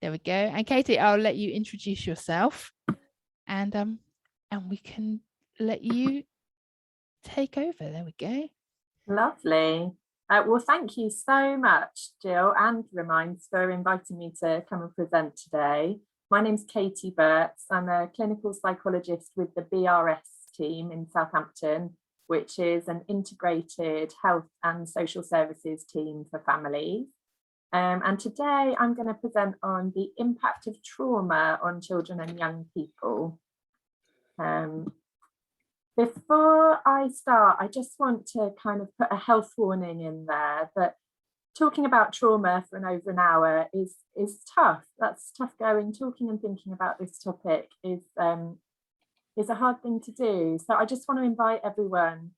There we go. And Katie, I'll let you introduce yourself, and we can let you take over. There we go. Lovely. Well, thank you so much, Jill and Reminds, for inviting me to come and present today. My name's Katie Birts. I'm a clinical psychologist with the BRS team in Southampton, which is an integrated health and social services team for families. And today I'm going to present on the impact of trauma on children and young people. Before I start, I just want to kind of put a health warning in there that talking about trauma for over an hour is tough. That's tough going. Talking and thinking about this topic is a hard thing to do. So I just want to invite everyone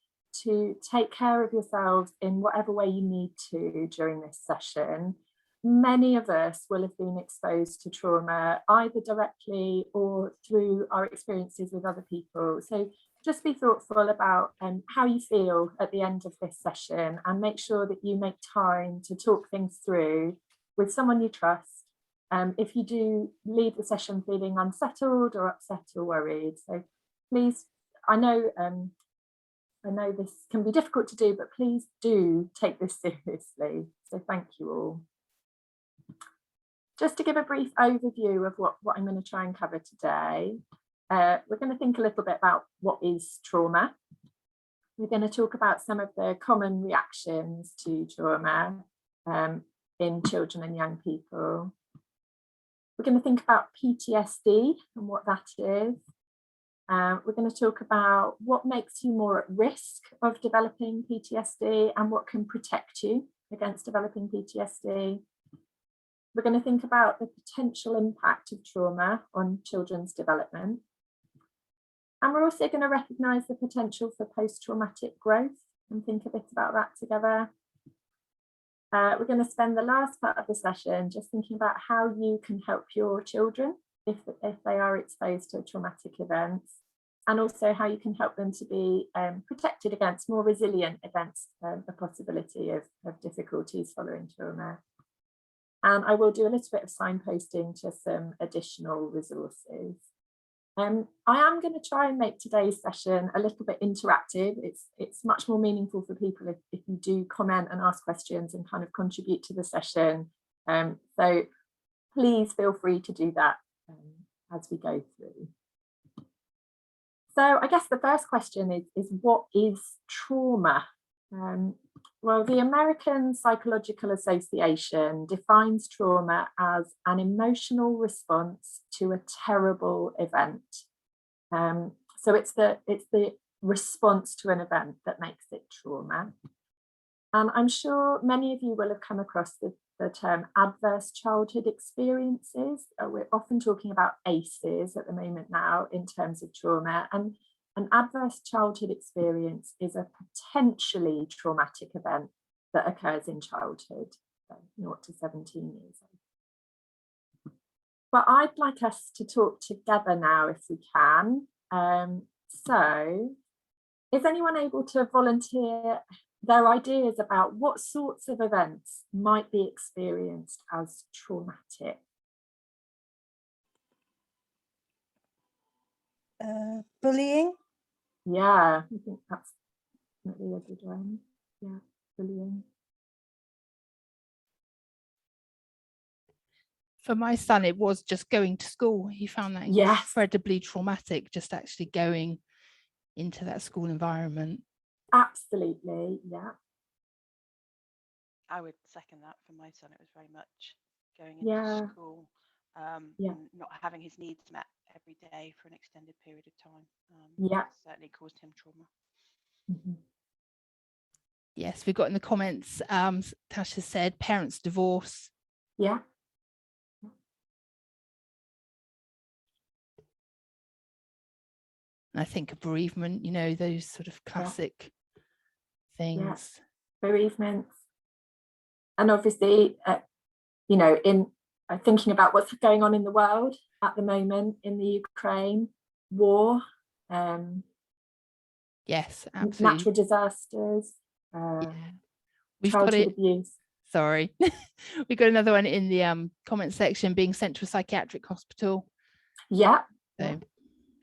to take care of yourselves in whatever way you need to during this session. Many of us will have been exposed to trauma either directly or through our experiences with other people. So just be thoughtful about how you feel at the end of this session, and make sure that you make time to talk things through with someone you trust. If you do leave the session feeling unsettled or upset or worried, so please, I know this can be difficult to do, but please do take this seriously. So thank you all. Just to give a brief overview of what I'm going to try and cover today, we're going to think a little bit about what is trauma. We're going to talk about some of the common reactions to trauma in children and young people. We're going to think about PTSD and what that is. We're going to talk about what makes you more at risk of developing PTSD and what can protect you against developing PTSD. We're going to think about the potential impact of trauma on children's development. And we're also going to recognise the potential for post-traumatic growth and think a bit about that together. We're going to spend the last part of the session just thinking about how you can help your children if they are exposed to traumatic events, and also how you can help them to be protected against, more resilient against the possibility of difficulties following trauma. And I will do a little bit of signposting to some additional resources. I am going to try and make today's session a little bit interactive. It's much more meaningful for people if you do comment and ask questions and kind of contribute to the session. So please feel free to do that as we go through. So I guess the first question is what is trauma? Well, the American Psychological Association defines trauma as an emotional response to a terrible event. So it's the response to an event that makes it trauma. And I'm sure many of you will have come across the term adverse childhood experiences. We're often talking about ACEs at the moment now in terms of trauma. And an adverse childhood experience is a potentially traumatic event that occurs in childhood, 0 to 17 years old. But I'd like us to talk together now if we can. So is anyone able to volunteer their ideas about what sorts of events might be experienced as traumatic? Bullying? Yeah, I think that's definitely a good one. Yeah, bullying. For my son, it was just going to school. He found that incredibly traumatic, just actually going into that school environment. Absolutely, yeah. I would second that. For my son, it was very much going into school and not having his needs met every day for an extended period of time. Certainly caused him trauma. Mm-hmm. Yes, we've got in the comments, Tasha said parents' divorce. Yeah. I think a bereavement, you know, those sort of classic things. Yeah. Bereavements. And obviously, you know, in thinking about what's going on in the world at the moment in the Ukraine war. Yes, absolutely. Natural disasters, We've childhood abuse. Sorry. We got another one in the comment section, being sent to a psychiatric hospital. Yeah. So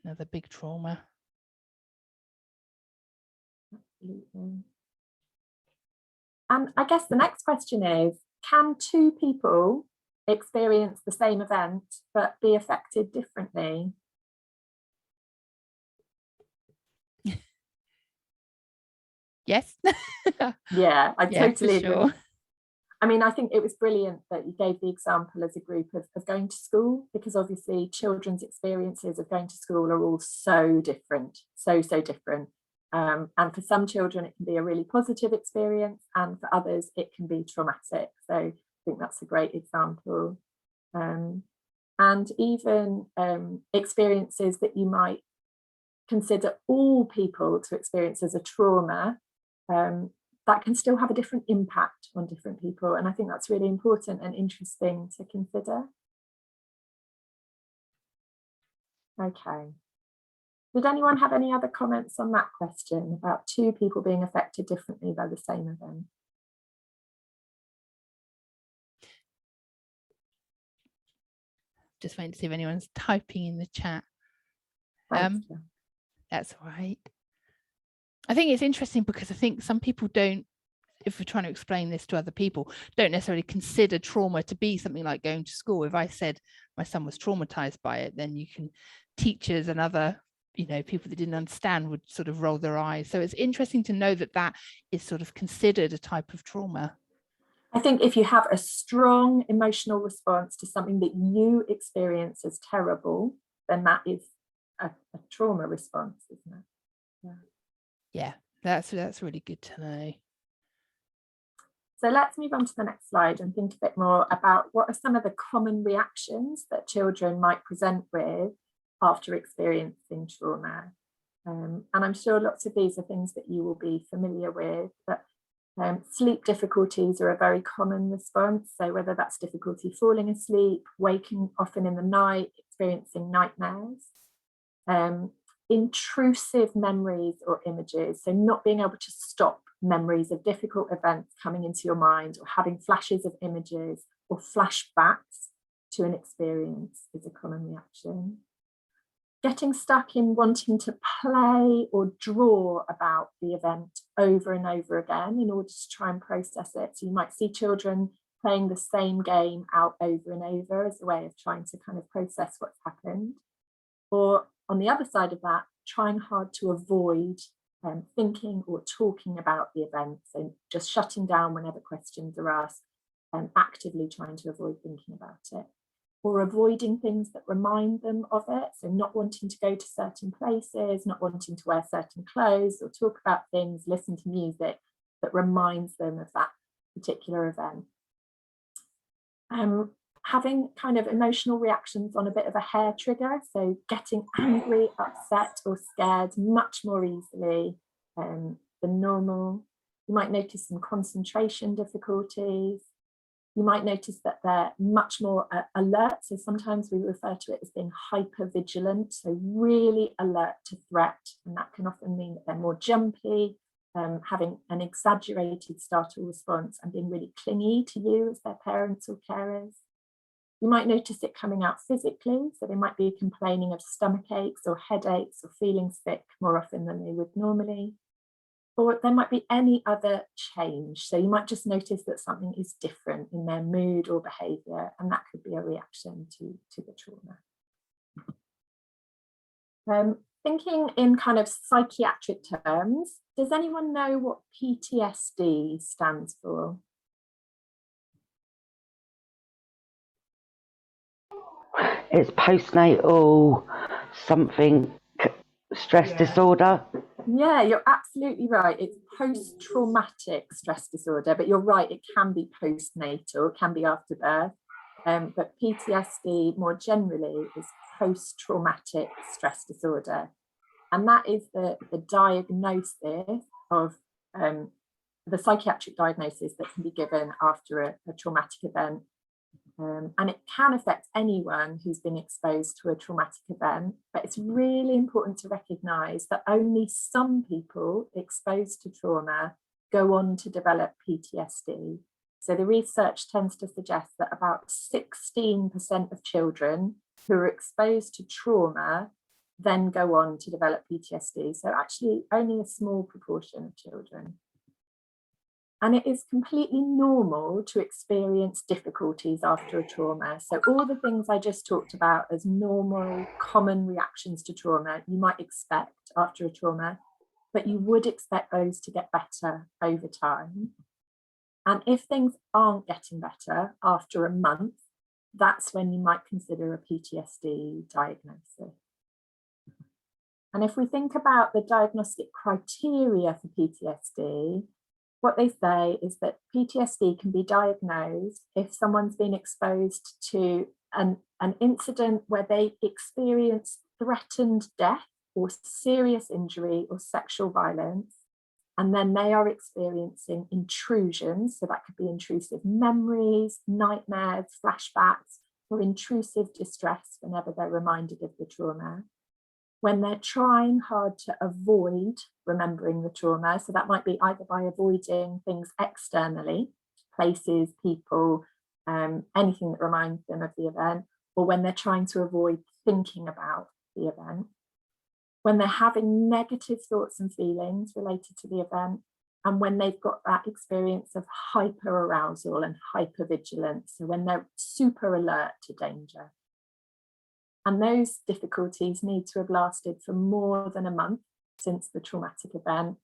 another big trauma. Absolutely. And I guess the next question is, can two people experience the same event but be affected differently? Yes. Yeah, I totally agree. Sure. I mean, I think it was brilliant that you gave the example as a group of going to school, because obviously children's experiences of going to school are all so different, so different. And for some children, it can be a really positive experience, and for others, it can be traumatic. So I think that's a great example. And even experiences that you might consider all people to experience as a trauma, that can still have a different impact on different people. And I think that's really important and interesting to consider. Okay. Did anyone have any other comments on that question about two people being affected differently by the same event? Just waiting to see if anyone's typing in the chat. Thanks, That's all right. I think it's interesting because I think some people don't, if we're trying to explain this to other people, don't necessarily consider trauma to be something like going to school. If I said my son was traumatized by it, then you can, teachers and other, people that didn't understand would sort of roll their eyes. So it's interesting to know that that is sort of considered a type of trauma. I think if you have a strong emotional response to something that you experience as terrible, then that is a trauma response, isn't it? Yeah, that's really good to know. So let's move on to the next slide and think a bit more about what are some of the common reactions that children might present with after experiencing trauma. And I'm sure lots of these are things that you will be familiar with, but sleep difficulties are a very common response. So whether that's difficulty falling asleep, waking often in the night, experiencing nightmares, intrusive memories or images, so not being able to stop memories of difficult events coming into your mind, or having flashes of images or flashbacks to an experience is a common reaction. Getting stuck in wanting to play or draw about the event over and over again in order to try and process it. So you might see children playing the same game out over and over as a way of trying to kind of process what's happened. Or on the other side of that, trying hard to avoid thinking or talking about the event. So just shutting down whenever questions are asked and actively trying to avoid thinking about it. Or avoiding things that remind them of it. So not wanting to go to certain places, not wanting to wear certain clothes, or talk about things, listen to music that reminds them of that particular event. Having kind of emotional reactions on a bit of a hair trigger, so getting angry, upset or scared much more easily than normal. You might notice some concentration difficulties. You might notice that they're much more alert, so sometimes we refer to it as being hypervigilant, so really alert to threat, and that can often mean that they're more jumpy, having an exaggerated startle response and being really clingy to you as their parents or carers. You might notice it coming out physically, so they might be complaining of stomach aches or headaches or feeling sick more often than they would normally. Or there might be any other change. So you might just notice that something is different in their mood or behaviour, and that could be a reaction to the trauma. Thinking in kind of psychiatric terms, does anyone know what PTSD stands for? It's postnatal something stress disorder. Yeah, you're absolutely right. It's post-traumatic stress disorder, but you're right, it can be postnatal, it can be after birth. But PTSD more generally is post-traumatic stress disorder. And that is the diagnosis of the psychiatric diagnosis that can be given after a traumatic event. And it can affect anyone who's been exposed to a traumatic event, but it's really important to recognise that only some people exposed to trauma go on to develop PTSD. So the research tends to suggest that about 16% of children who are exposed to trauma then go on to develop PTSD. So actually only a small proportion of children. And it is completely normal to experience difficulties after a trauma. So all the things I just talked about as normal, common reactions to trauma, you might expect after a trauma, but you would expect those to get better over time. And if things aren't getting better after a month, that's when you might consider a PTSD diagnosis. And if we think about the diagnostic criteria for PTSD, what they say is that PTSD can be diagnosed if someone's been exposed to an incident where they experience threatened death or serious injury or sexual violence, and then they are experiencing intrusions. So that could be intrusive memories, nightmares, flashbacks, or intrusive distress whenever they're reminded of the trauma. When they're trying hard to avoid remembering the trauma, so that might be either by avoiding things externally, places, people, anything that reminds them of the event, or when they're trying to avoid thinking about the event. When they're having negative thoughts and feelings related to the event, and when they've got that experience of hyperarousal and hypervigilance, so when they're super alert to danger. And those difficulties need to have lasted for more than a month since the traumatic event,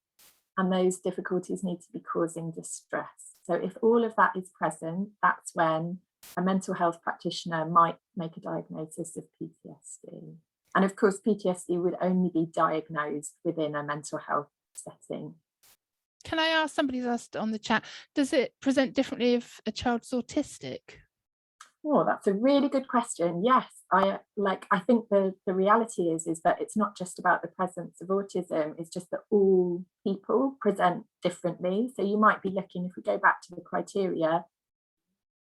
and those difficulties need to be causing distress. So if all of that is present, that's when a mental health practitioner might make a diagnosis of PTSD. And of course, PTSD would only be diagnosed within a mental health setting. Can I ask, somebody's asked on the chat, does it present differently if a child's autistic? Oh, that's a really good question. Yes, I think the reality is that it's not just about the presence of autism, it's just that all people present differently. So you might be looking, if we go back to the criteria,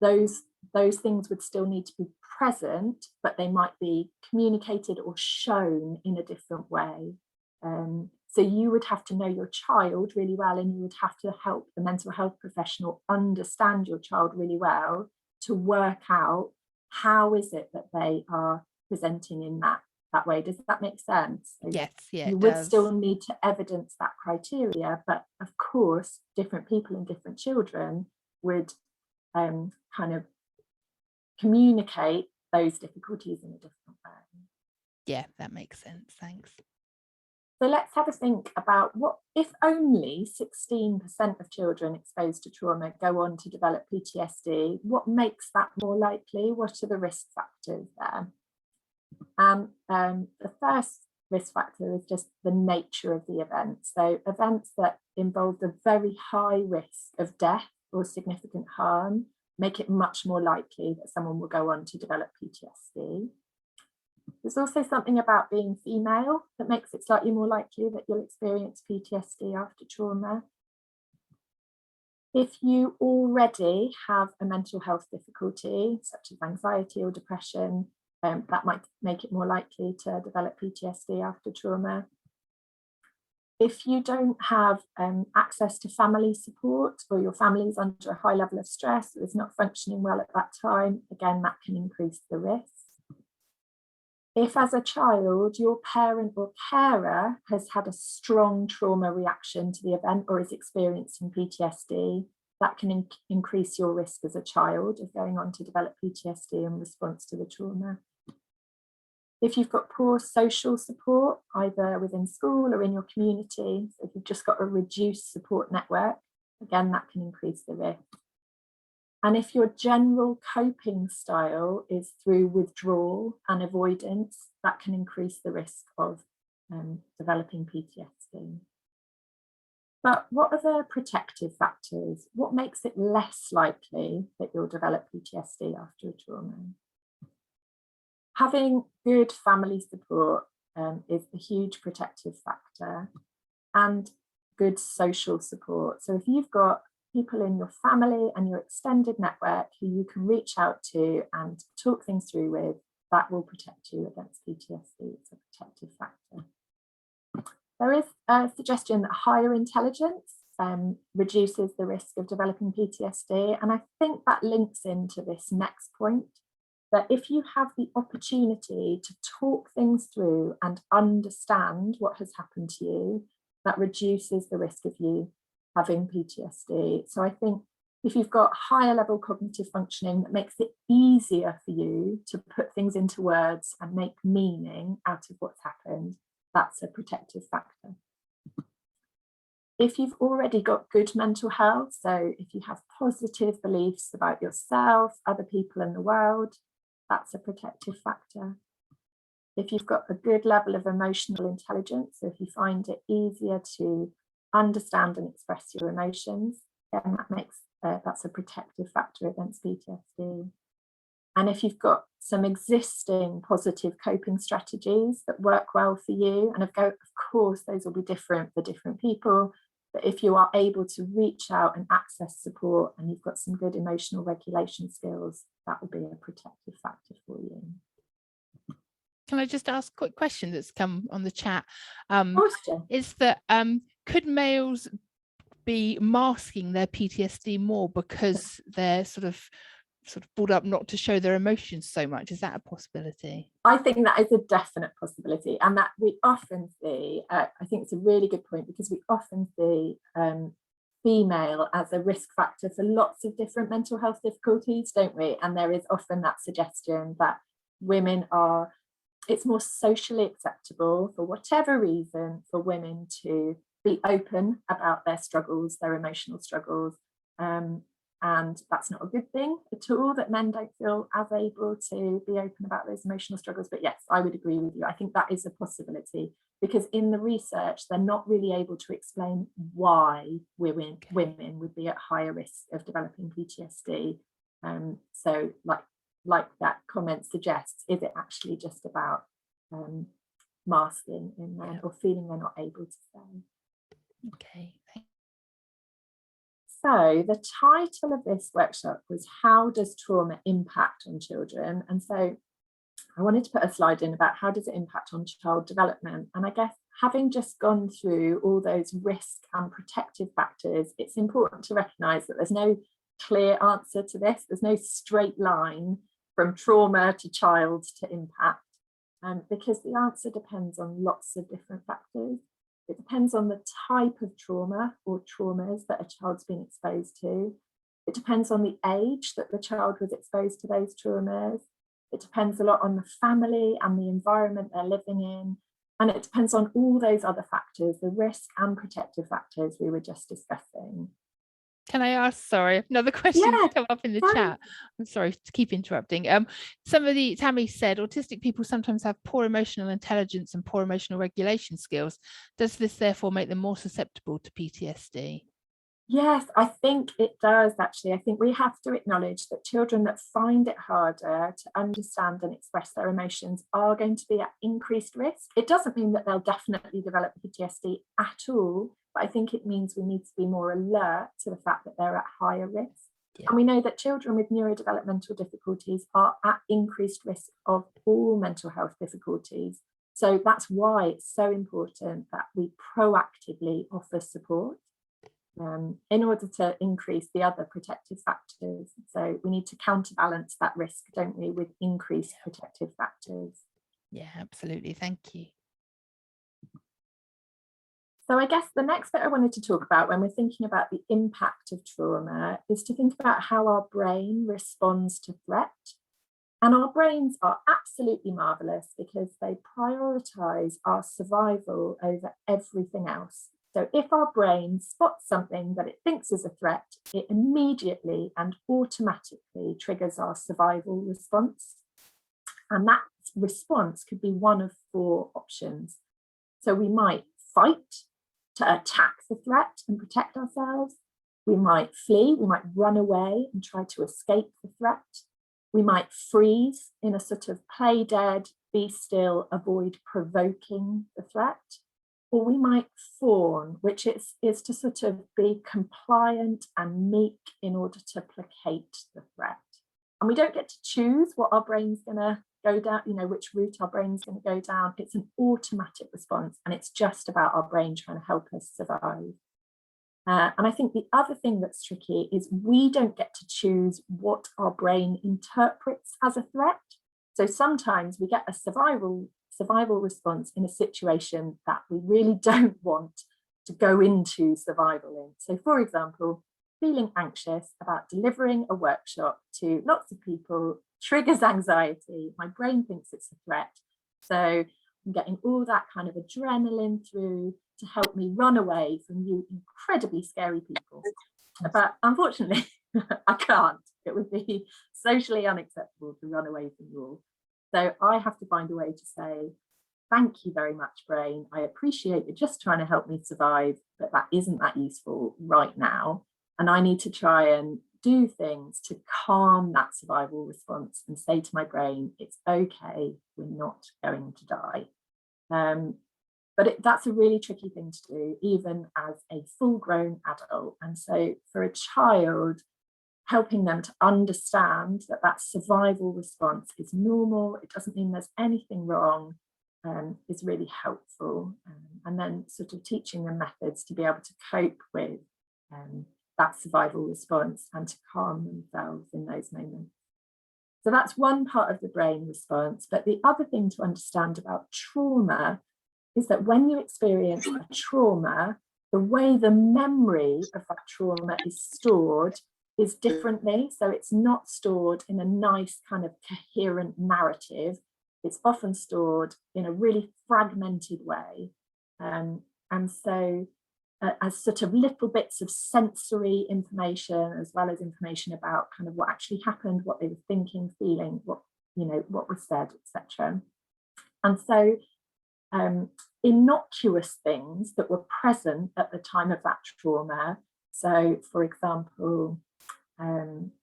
those things would still need to be present, but they might be communicated or shown in a different way. So you would have to know your child really well, and you would have to help the mental health professional understand your child really well to work out how is it that they are presenting in that way. Does that make sense? So yes, yeah, you would still need to evidence that criteria, but of course, different people and different children would kind of communicate those difficulties in a different way. Yeah, that makes sense. Thanks. So let's have a think about what if only 16% of children exposed to trauma go on to develop PTSD. What makes that more likely? What are the risk factors there? And the first risk factor is just the nature of the event. So events that involve a very high risk of death or significant harm make it much more likely that someone will go on to develop PTSD. There's also something about being female that makes it slightly more likely that you'll experience PTSD after trauma. If you already have a mental health difficulty, such as anxiety or depression, that might make it more likely to develop PTSD after trauma. If you don't have access to family support, or your family's under a high level of stress or is not functioning well at that time, again, that can increase the risk. If as a child, your parent or carer has had a strong trauma reaction to the event or is experiencing PTSD, that can increase your risk as a child of going on to develop PTSD in response to the trauma. If you've got poor social support, either within school or in your community, so if you've just got a reduced support network, again, that can increase the risk. And if your general coping style is through withdrawal and avoidance, that can increase the risk of developing PTSD. But what are the protective factors? What makes it less likely that you'll develop PTSD after a trauma? Having good family support is a huge protective factor, and good social support. So if you've got people in your family and your extended network who you can reach out to and talk things through with, that will protect you against PTSD. It's a protective factor. There is a suggestion that higher intelligence reduces the risk of developing PTSD. And I think that links into this next point, that if you have the opportunity to talk things through and understand what has happened to you, that reduces the risk of you having PTSD. So I think if you've got higher level cognitive functioning that makes it easier for you to put things into words and make meaning out of what's happened, that's a protective factor. If you've already got good mental health, so if you have positive beliefs about yourself, other people in the world, that's a protective factor. If you've got a good level of emotional intelligence, so if you find it easier to understand and express your emotions, then that's a protective factor against PTSD. And if you've got some existing positive coping strategies that work well for you, and of course those will be different for different people, but if you are able to reach out and access support and you've got some good emotional regulation skills, that will be a protective factor for you. Can I just ask a quick question that's come on the chat? Question. Is that could males be masking their PTSD more because they're sort of brought up not to show their emotions so much? Is that a possibility? I think that is a definite possibility, and that we often see, I think it's a really good point, because we often see female as a risk factor for lots of different mental health difficulties, don't we? And there is often that suggestion that women are, it's more socially acceptable for whatever reason for women to be open about their struggles, their emotional struggles. And that's not a good thing at all, that men don't feel as able to be open about those emotional struggles. But yes, I would agree with you. I think that is a possibility, because in the research, they're not really able to explain why women would be at higher risk of developing PTSD. So like that comment suggests, is it actually just about masking in men, or feeling they're not able to say? Okay. So the title of this workshop was How Does Trauma Impact on Children? And so I wanted to put a slide in about how does it impact on child development? And I guess having just gone through all those risk and protective factors, it's important to recognise that there's no clear answer to this. There's no straight line from trauma to child to impact, because the answer depends on lots of different factors. It depends on the type of trauma or traumas that a child's been exposed to. It depends on the age that the child was exposed to those traumas. It depends a lot on the family and the environment they're living in. And it depends on all those other factors, the risk and protective factors we were just discussing. Can I ask, sorry, another question come up in the chat? I'm sorry to keep interrupting. Tammy said autistic people sometimes have poor emotional intelligence and poor emotional regulation skills. Does this therefore make them more susceptible to PTSD? Yes, I think it does, actually. I think we have to acknowledge that children that find it harder to understand and express their emotions are going to be at increased risk. It doesn't mean that they'll definitely develop PTSD at all, but I think it means we need to be more alert to the fact that they're at higher risk. Yeah. And we know that children with neurodevelopmental difficulties are at increased risk of all mental health difficulties. So that's why it's so important that we proactively offer support in order to increase the other protective factors. So we need to counterbalance that risk, don't we, with increased protective factors. Yeah, absolutely. Thank you. So I guess the next bit I wanted to talk about when we're thinking about the impact of trauma is to think about how our brain responds to threat. And our brains are absolutely marvelous because they prioritize our survival over everything else. So if our brain spots something that it thinks is a threat, it immediately and automatically triggers our survival response. And that response could be one of 4 options. So we might fight to attack the threat and protect ourselves. We might flee, we might run away and try to escape the threat. We might freeze in a sort of play dead, be still, avoid provoking the threat. Or we might fawn, which is to sort of be compliant and meek in order to placate the threat. And we don't get to choose what our brain's going to go down, which route our brain's going to go down. It's an automatic response, and it's just about our brain trying to help us survive. And I think the other thing that's tricky is we don't get to choose what our brain interprets as a threat. So sometimes we get a survival response in a situation that we really don't want to go into survival in. So for example, feeling anxious about delivering a workshop to lots of people triggers anxiety. My brain thinks it's a threat. So I'm getting all that kind of adrenaline through to help me run away from you incredibly scary people. But unfortunately, I can't. It would be socially unacceptable to run away from you all. So I have to find a way to say, thank you very much, brain. I appreciate you just trying to help me survive, but that isn't that useful right now. And I need to try and do things to calm that survival response and say to my brain, it's okay, we're not going to die. But that's a really tricky thing to do, even as a full-grown adult. And so for a child, helping them to understand that that survival response is normal, it doesn't mean there's anything wrong, is really helpful. And then sort of teaching them methods to be able to cope with that survival response and to calm themselves in those moments. So that's one part of the brain response. But the other thing to understand about trauma is that when you experience a trauma, the way the memory of that trauma is stored is differently. So it's not stored in a nice kind of coherent narrative. It's often stored in a really fragmented way. And so as sort of little bits of sensory information, as well as information about kind of what actually happened, what they were thinking, feeling, what was said, etc. And so innocuous things that were present at the time of that trauma. So, for example,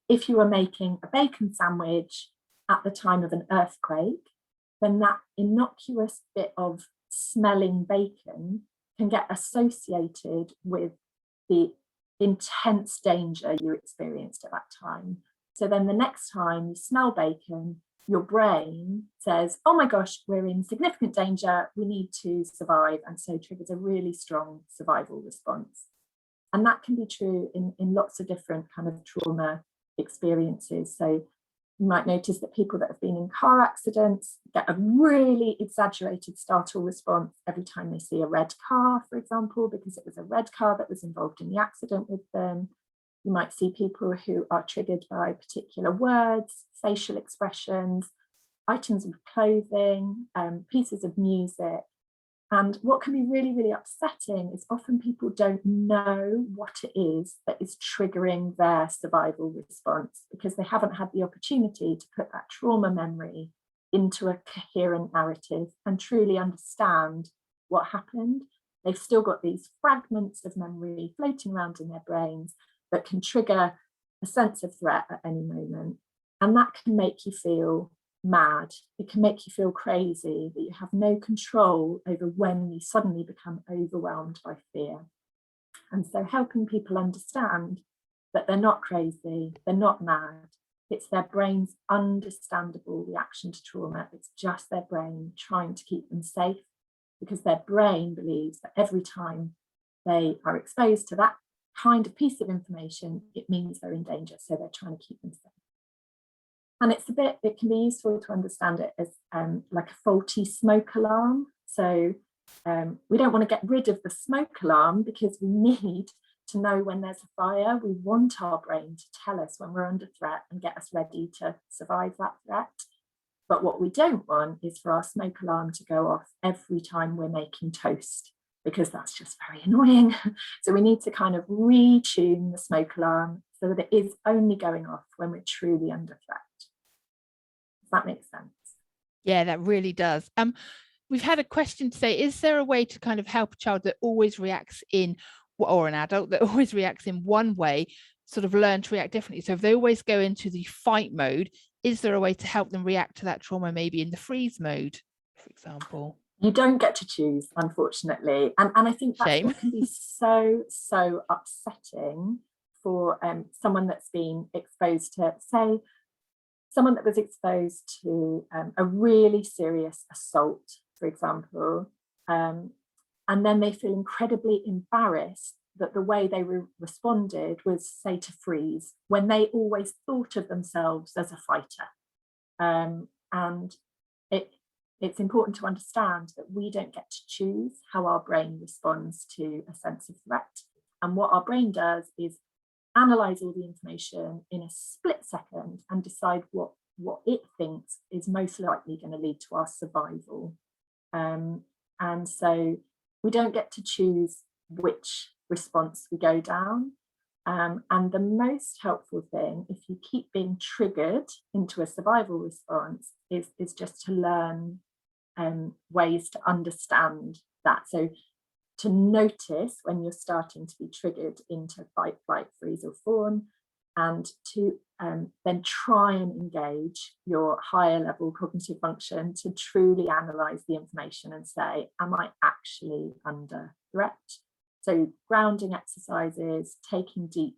if you were making a bacon sandwich at the time of an earthquake, then that innocuous bit of smelling bacon can get associated with the intense danger you experienced at that time. So then the next time you smell bacon, your brain says, oh my gosh, we're in significant danger, we need to survive, and so triggers a really strong survival response. And that can be true in lots of different kind of trauma experiences. So you might notice that people that have been in car accidents get a really exaggerated startle response every time they see a red car, for example, because it was a red car that was involved in the accident with them. You might see people who are triggered by particular words, facial expressions, items of clothing, pieces of music. And what can be really, really upsetting is often people don't know what it is that is triggering their survival response because they haven't had the opportunity to put that trauma memory into a coherent narrative and truly understand what happened. They've still got these fragments of memory floating around in their brains that can trigger a sense of threat at any moment. And that can make you feel mad. It can make you feel crazy, that you have no control over when you suddenly become overwhelmed by fear. And so helping people understand that they're not crazy, they're not mad, it's their brain's understandable reaction to trauma. It's just their brain trying to keep them safe, because their brain believes that every time they are exposed to that kind of piece of information, it means they're in danger, so they're trying to keep them safe. And it can be useful to understand it as like a faulty smoke alarm. So we don't want to get rid of the smoke alarm because we need to know when there's a fire. We want our brain to tell us when we're under threat and get us ready to survive that threat. But what we don't want is for our smoke alarm to go off every time we're making toast, because that's just very annoying. So we need to kind of retune the smoke alarm so that it is only going off when we're truly under threat. Does that make sense? Yeah, that really does. We've had a question to say, is there a way to kind of help a child that always reacts in, or an adult that always reacts in one way, sort of learn to react differently? So if they always go into the fight mode, is there a way to help them react to that trauma maybe in the freeze mode, for example? You don't get to choose, unfortunately. And I think that's what can be so upsetting for someone that's been exposed to, say, someone that was exposed to a really serious assault, for example, and then they feel incredibly embarrassed that the way they responded was, say, to freeze, when they always thought of themselves as a fighter. And it's important to understand that we don't get to choose how our brain responds to a sense of threat. And what our brain does is analyze all the information in a split second and decide what it thinks is most likely going to lead to our survival. And so we don't get to choose which response we go down. And the most helpful thing, if you keep being triggered into a survival response, is just to learn ways to understand that. So to notice when you're starting to be triggered into fight, flight, freeze or fawn, and to then try and engage your higher level cognitive function to truly analyze the information and say, am I actually under threat? So grounding exercises, taking deep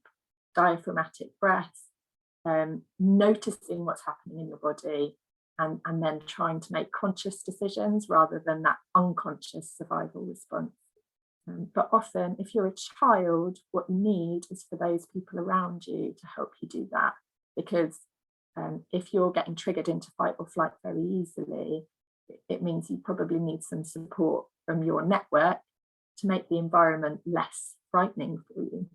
diaphragmatic breaths, noticing what's happening in your body, and then trying to make conscious decisions rather than that unconscious survival response. But often, if you're a child, what you need is for those people around you to help you do that. Because if you're getting triggered into fight or flight very easily, it means you probably need some support from your network to make the environment less frightening for you.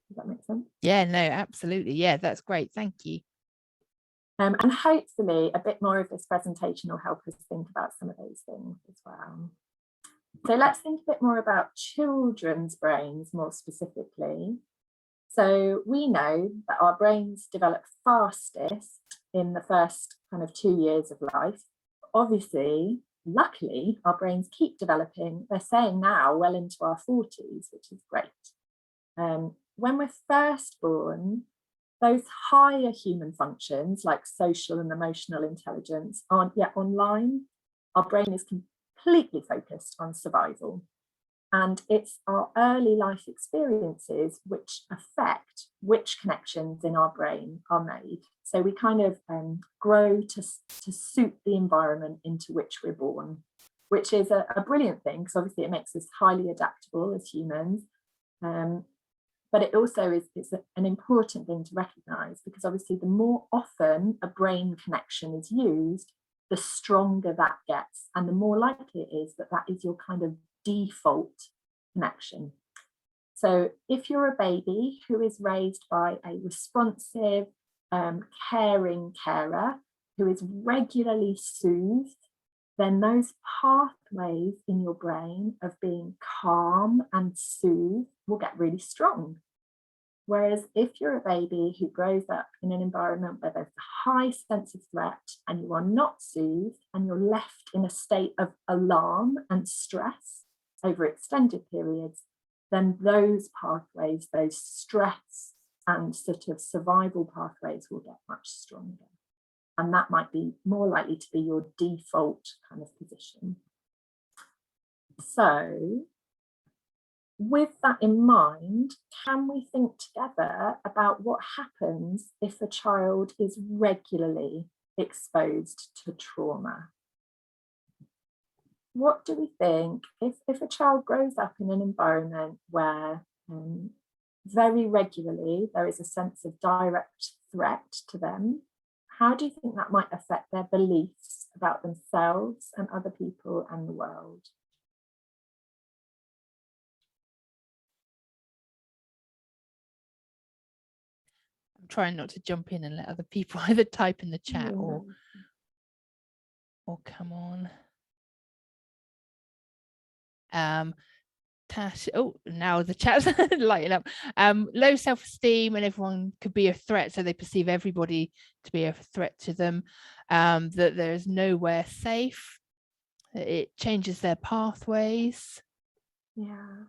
Does that make sense? Yeah, no, absolutely. Yeah, that's great. Thank you. And hopefully a bit more of this presentation will help us think about some of those things as well. So let's think a bit more about children's brains more specifically. So we know that our brains develop fastest in the first kind of 2 years of life. Obviously, luckily, our brains keep developing. They're saying now well into our 40s, which is great. When we're first born, those higher human functions like social and emotional intelligence aren't yet online. Our brain is completely focused on survival. And it's our early life experiences which affect which connections in our brain are made. So we kind of grow to suit the environment into which we're born, which is a brilliant thing, because obviously it makes us highly adaptable as humans. But it also is an important thing to recognise, because obviously the more often a brain connection is used, the stronger that gets, and the more likely it is that that is your kind of default connection. So if you're a baby who is raised by a responsive, caring carer who is regularly soothed, then those pathways in your brain of being calm and soothed will get really strong. Whereas if you're a baby who grows up in an environment where there's a high sense of threat and you are not soothed and you're left in a state of alarm and stress over extended periods, then those pathways, those stress and sort of survival pathways will get much stronger. And that might be more likely to be your default kind of position. So, with that in mind, can we think together about what happens if a child is regularly exposed to trauma? What do we think if a child grows up in an environment where very regularly there is a sense of direct threat to them? How do you think that might affect their beliefs about themselves and other people and the world? I'm trying not to jump in and let other people either type in the chat or come on. Tash, oh, now the chat's lighting up. Low self-esteem, and everyone could be a threat, so they perceive everybody to be a threat to them. That there's nowhere safe. It changes their pathways. Yeah,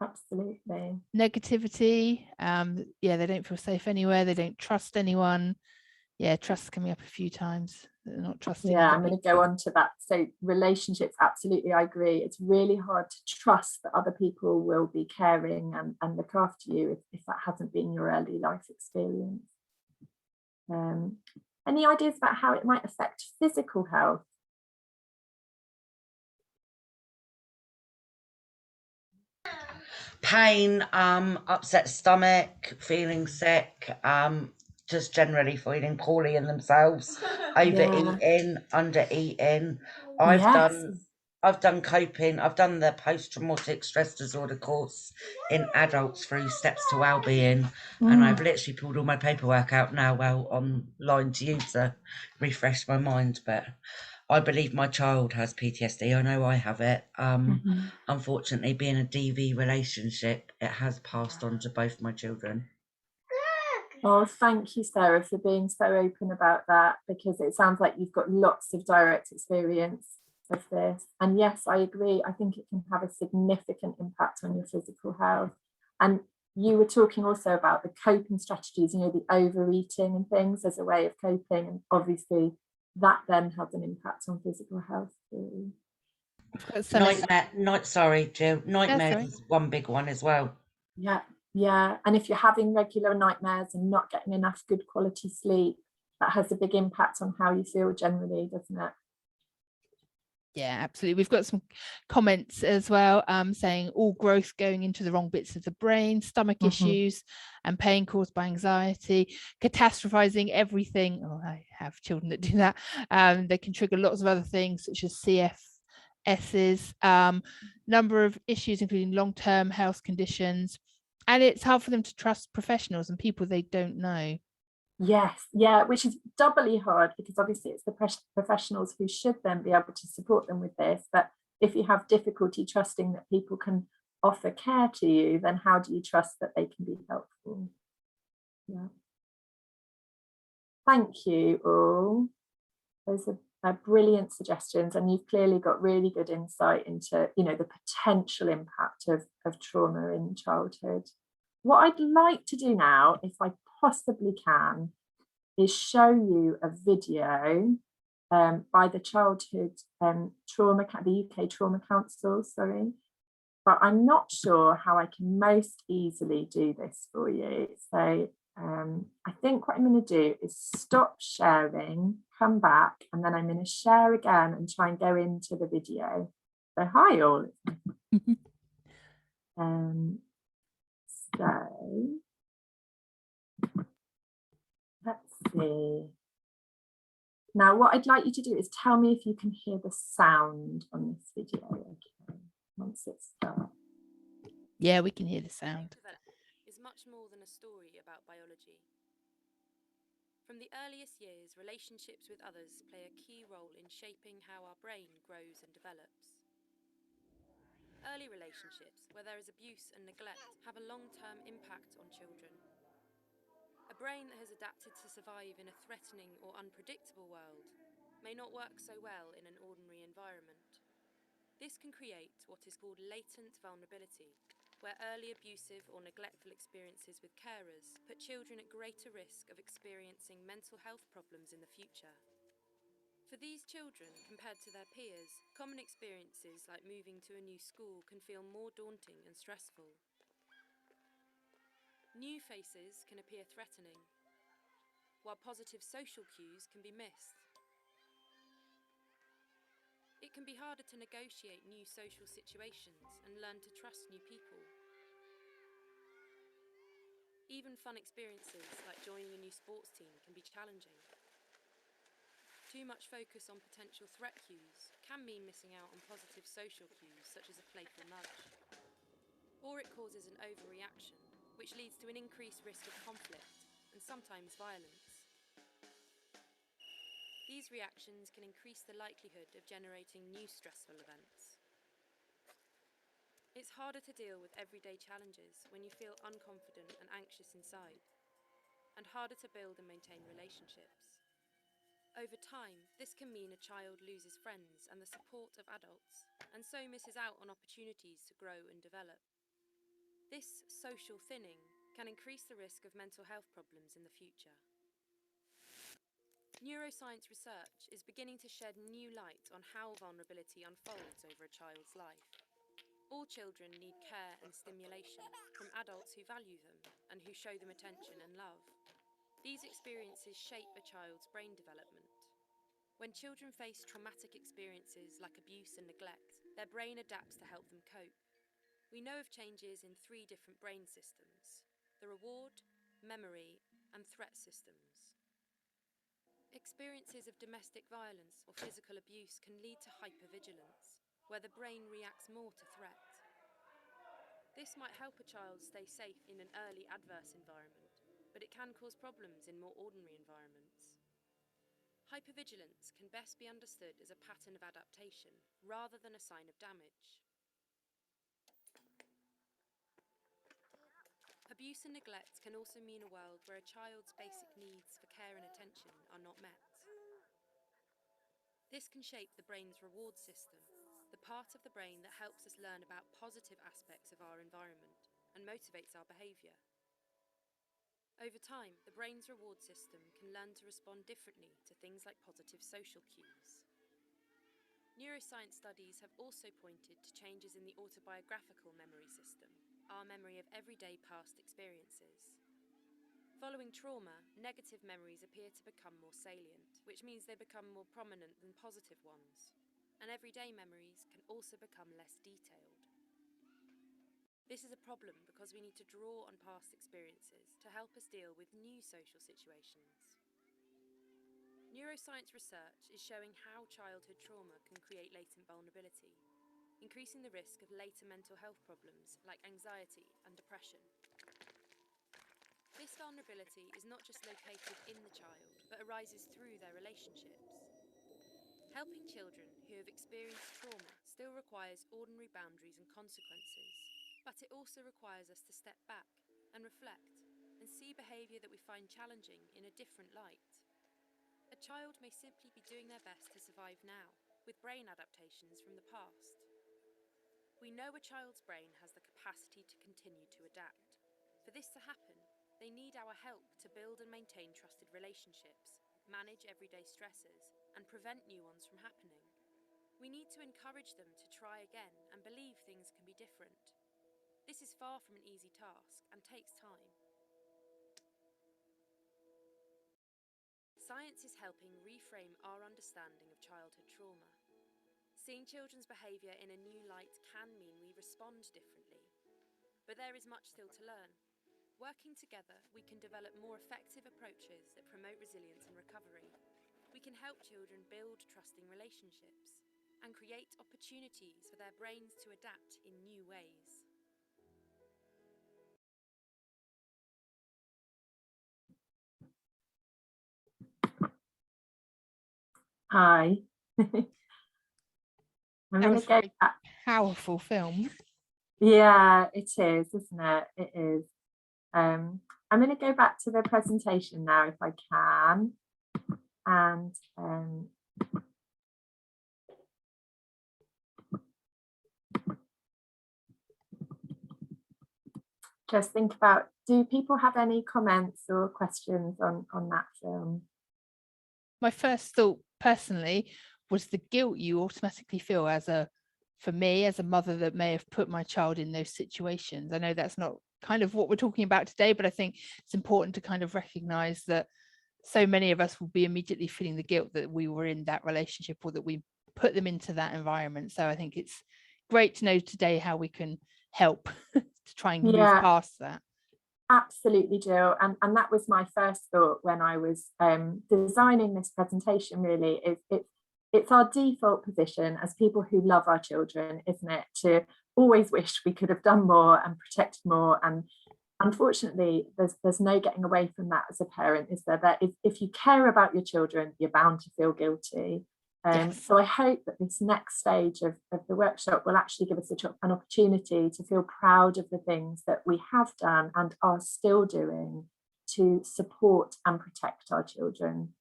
absolutely. Negativity. Yeah, they don't feel safe anywhere. They don't trust anyone. Yeah, trust coming up a few times. They're not trusting. Yeah, I'm going to go on to that. So relationships, absolutely, I agree. It's really hard to trust that other people will be caring and look after you if that hasn't been your early life experience. Any ideas about how it might affect physical health? Pain, upset stomach, feeling sick, just generally feeling poorly in themselves, overeating, undereating. I've Yes. done coping. I've done the post-traumatic stress disorder course in adults through Steps to Wellbeing, and I've literally pulled all my paperwork out now, online to use to refresh my mind. But I believe my child has PTSD. I know I have it. Unfortunately, being a DV relationship, it has passed on to both my children. Oh, thank you, Sarah, for being so open about that, because it sounds like you've got lots of direct experience of this. And yes, I agree. I think it can have a significant impact on your physical health. And you were talking also about the coping strategies, you know, the overeating and things as a way of coping. And obviously that then has an impact on physical health too. Nightmares is one big one as well. Yeah. And if you're having regular nightmares and not getting enough good quality sleep, that has a big impact on how you feel generally, doesn't it? Yeah, absolutely. We've got some comments as well, saying all growth going into the wrong bits of the brain, stomach issues and pain caused by anxiety, catastrophizing everything. Oh, I have children that do that. They can trigger lots of other things such as CFSs, number of issues including long-term health conditions, and it's hard for them to trust professionals and people they don't know. Yes, yeah, which is doubly hard because obviously it's the professionals who should then be able to support them with this. But if you have difficulty trusting that people can offer care to you, then how do you trust that they can be helpful? Yeah. Thank you all. Those are brilliant suggestions, and you've clearly got really good insight into, you know, the potential impact of trauma in childhood. What I'd like to do now, if I possibly can, is show you a video by the Childhood Trauma, the UK Trauma Council, sorry. But I'm not sure how I can most easily do this for you. So I think what I'm going to do is stop sharing, come back, and then I'm going to share again and try and go into the video. So hi all. So let's see. Now, what I'd like you to do is tell me if you can hear the sound on this video. Okay, once it starts. Yeah, we can hear the sound. Is much more than a story about biology. From the earliest years, relationships with others play a key role in shaping how our brain grows and develops. Early relationships, where there is abuse and neglect, have a long-term impact on children. A brain that has adapted to survive in a threatening or unpredictable world may not work so well in an ordinary environment. This can create what is called latent vulnerability, where early abusive or neglectful experiences with carers put children at greater risk of experiencing mental health problems in the future. For these children, compared to their peers, common experiences like moving to a new school can feel more daunting and stressful. New faces can appear threatening, while positive social cues can be missed. It can be harder to negotiate new social situations and learn to trust new people. Even fun experiences like joining a new sports team can be challenging. Too much focus on potential threat cues can mean missing out on positive social cues such as a playful nudge. Or it causes an overreaction, which leads to an increased risk of conflict and sometimes violence. These reactions can increase the likelihood of generating new stressful events. It's harder to deal with everyday challenges when you feel unconfident and anxious inside, and harder to build and maintain relationships. Over time, this can mean a child loses friends and the support of adults, and so misses out on opportunities to grow and develop. This social thinning can increase the risk of mental health problems in the future. Neuroscience research is beginning to shed new light on how vulnerability unfolds over a child's life. All children need care and stimulation from adults who value them and who show them attention and love. These experiences shape a child's brain development. When children face traumatic experiences like abuse and neglect, their brain adapts to help them cope. We know of changes in 3 different brain systems: the reward, memory, and threat systems. Experiences of domestic violence or physical abuse can lead to hypervigilance, where the brain reacts more to threat. This might help a child stay safe in an early adverse environment, but it can cause problems in more ordinary environments. Hypervigilance can best be understood as a pattern of adaptation rather than a sign of damage. Abuse and neglect can also mean a world where a child's basic needs for care and attention are not met. This can shape the brain's reward system, the part of the brain that helps us learn about positive aspects of our environment and motivates our behaviour. Over time, the brain's reward system can learn to respond differently to things like positive social cues. Neuroscience studies have also pointed to changes in the autobiographical memory system, our memory of everyday past experiences. Following trauma, negative memories appear to become more salient, which means they become more prominent than positive ones. And everyday memories can also become less detailed. This is a problem because we need to draw on past experiences to help us deal with new social situations. Neuroscience research is showing how childhood trauma can create latent vulnerability, increasing the risk of later mental health problems like anxiety and depression. This vulnerability is not just located in the child, but arises through their relationships. Helping children who have experienced trauma still requires ordinary boundaries and consequences, but it also requires us to step back and reflect and see behaviour that we find challenging in a different light. A child may simply be doing their best to survive now, with brain adaptations from the past. We know a child's brain has the capacity to continue to adapt. For this to happen, they need our help to build and maintain trusted relationships, manage everyday stresses, and prevent new ones from happening. We need to encourage them to try again and believe things can be different. This is far from an easy task and takes time. Science is helping reframe our understanding of childhood trauma. Seeing children's behaviour in a new light can mean we respond differently. But there is much still to learn. Working together, we can develop more effective approaches that promote resilience and recovery. We can help children build trusting relationships and create opportunities for their brains to adapt in new ways. Hi. I'm going to go back. Powerful film. Yeah, it is, isn't it? It is. I'm going to go back to the presentation now if I can. And just think about, do people have any comments or questions on that film? My first thought personally was the guilt you automatically feel for me as a mother that may have put my child in those situations. I know that's not kind of what we're talking about today, but I think it's important to kind of recognize that so many of us will be immediately feeling the guilt that we were in that relationship or that we put them into that environment. So I think it's great to know today how we can help to try and move past that. Absolutely, Jill. And that was my first thought when I was designing this presentation, really. It's our default position as people who love our children, isn't it, to always wish we could have done more and protected more. And unfortunately, there's no getting away from that as a parent, is there? That if you care about your children, you're bound to feel guilty. Yes. So I hope that this next stage of the workshop will actually give us an opportunity to feel proud of the things that we have done and are still doing to support and protect our children.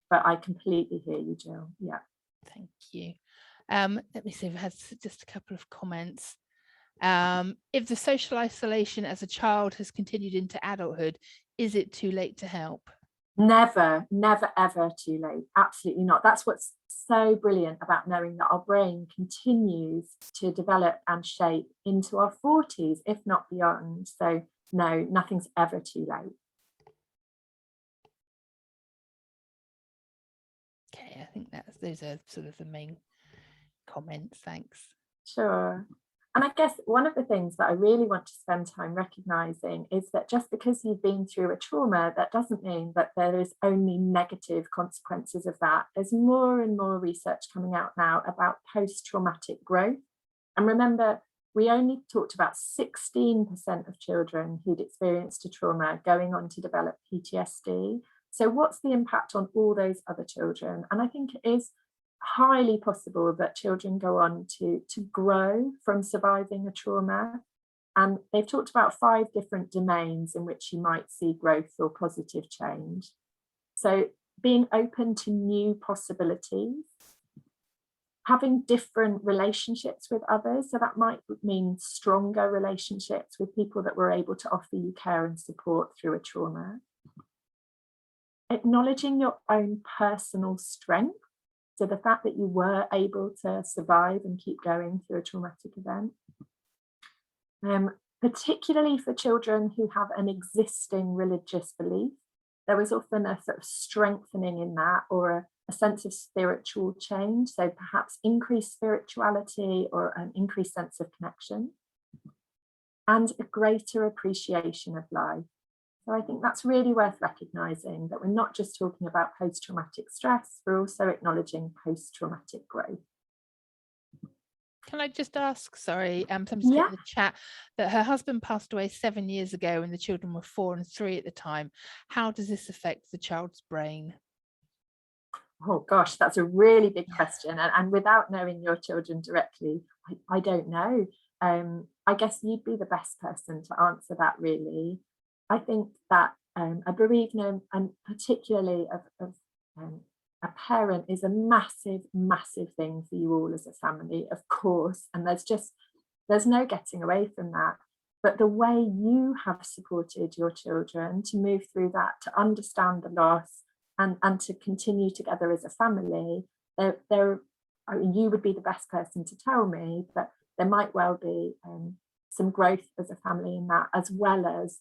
But I completely hear you, Jill. Yeah. Thank you. Let me see if I had just a couple of comments. If the social isolation as a child has continued into adulthood, is it too late to help? Never, never, ever too late. Absolutely not. That's what's so brilliant about knowing that our brain continues to develop and shape into our 40s, if not beyond. So no, nothing's ever too late. Okay, I think those are sort of the main comments. Thanks. Sure. And I guess one of the things that I really want to spend time recognizing is that just because you've been through a trauma, that doesn't mean that there is only negative consequences of that. There's more and more research coming out now about post-traumatic growth. And remember, we only talked about 16% of children who'd experienced a trauma going on to develop PTSD. So what's the impact on all those other children? And I think it is highly possible that children go on to grow from surviving a trauma. And they've talked about 5 different domains in which you might see growth or positive change. So being open to new possibilities, having different relationships with others. So that might mean stronger relationships with people that were able to offer you care and support through a trauma. Acknowledging your own personal strength. So the fact that you were able to survive and keep going through a traumatic event. Particularly for children who have an existing religious belief, there was often a sort of strengthening in that, or a sense of spiritual change. So perhaps increased spirituality or an increased sense of connection, and a greater appreciation of life. So I think that's really worth recognizing, that we're not just talking about post-traumatic stress, we're also acknowledging post-traumatic growth. Can I just ask, sorry, somebody's Yeah. put in the chat that her husband passed away 7 years ago and the children were 4 and 3 at the time. How does this affect the child's brain? Oh gosh, that's a really big question. And without knowing your children directly, I don't know. I guess you'd be the best person to answer that, really. I think that a bereavement, and particularly of a parent, is a massive, massive thing for you all as a family, of course. And there's no getting away from that. But the way you have supported your children to move through that, to understand the loss, and to continue together as a family, I mean, you would be the best person to tell me, but there might well be some growth as a family in that, as well as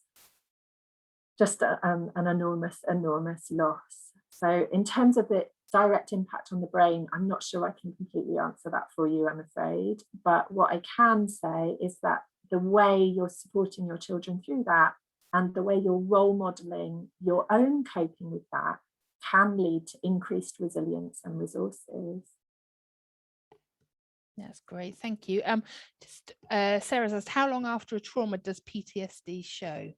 just an enormous loss. So in terms of the direct impact on the brain, I'm not sure I can completely answer that for you, I'm afraid. But what I can say is that the way you're supporting your children through that, and the way you're role modeling your own coping with that, can lead to increased resilience and resources. That's great, thank you. Sarah's asked, how long after a trauma does PTSD show?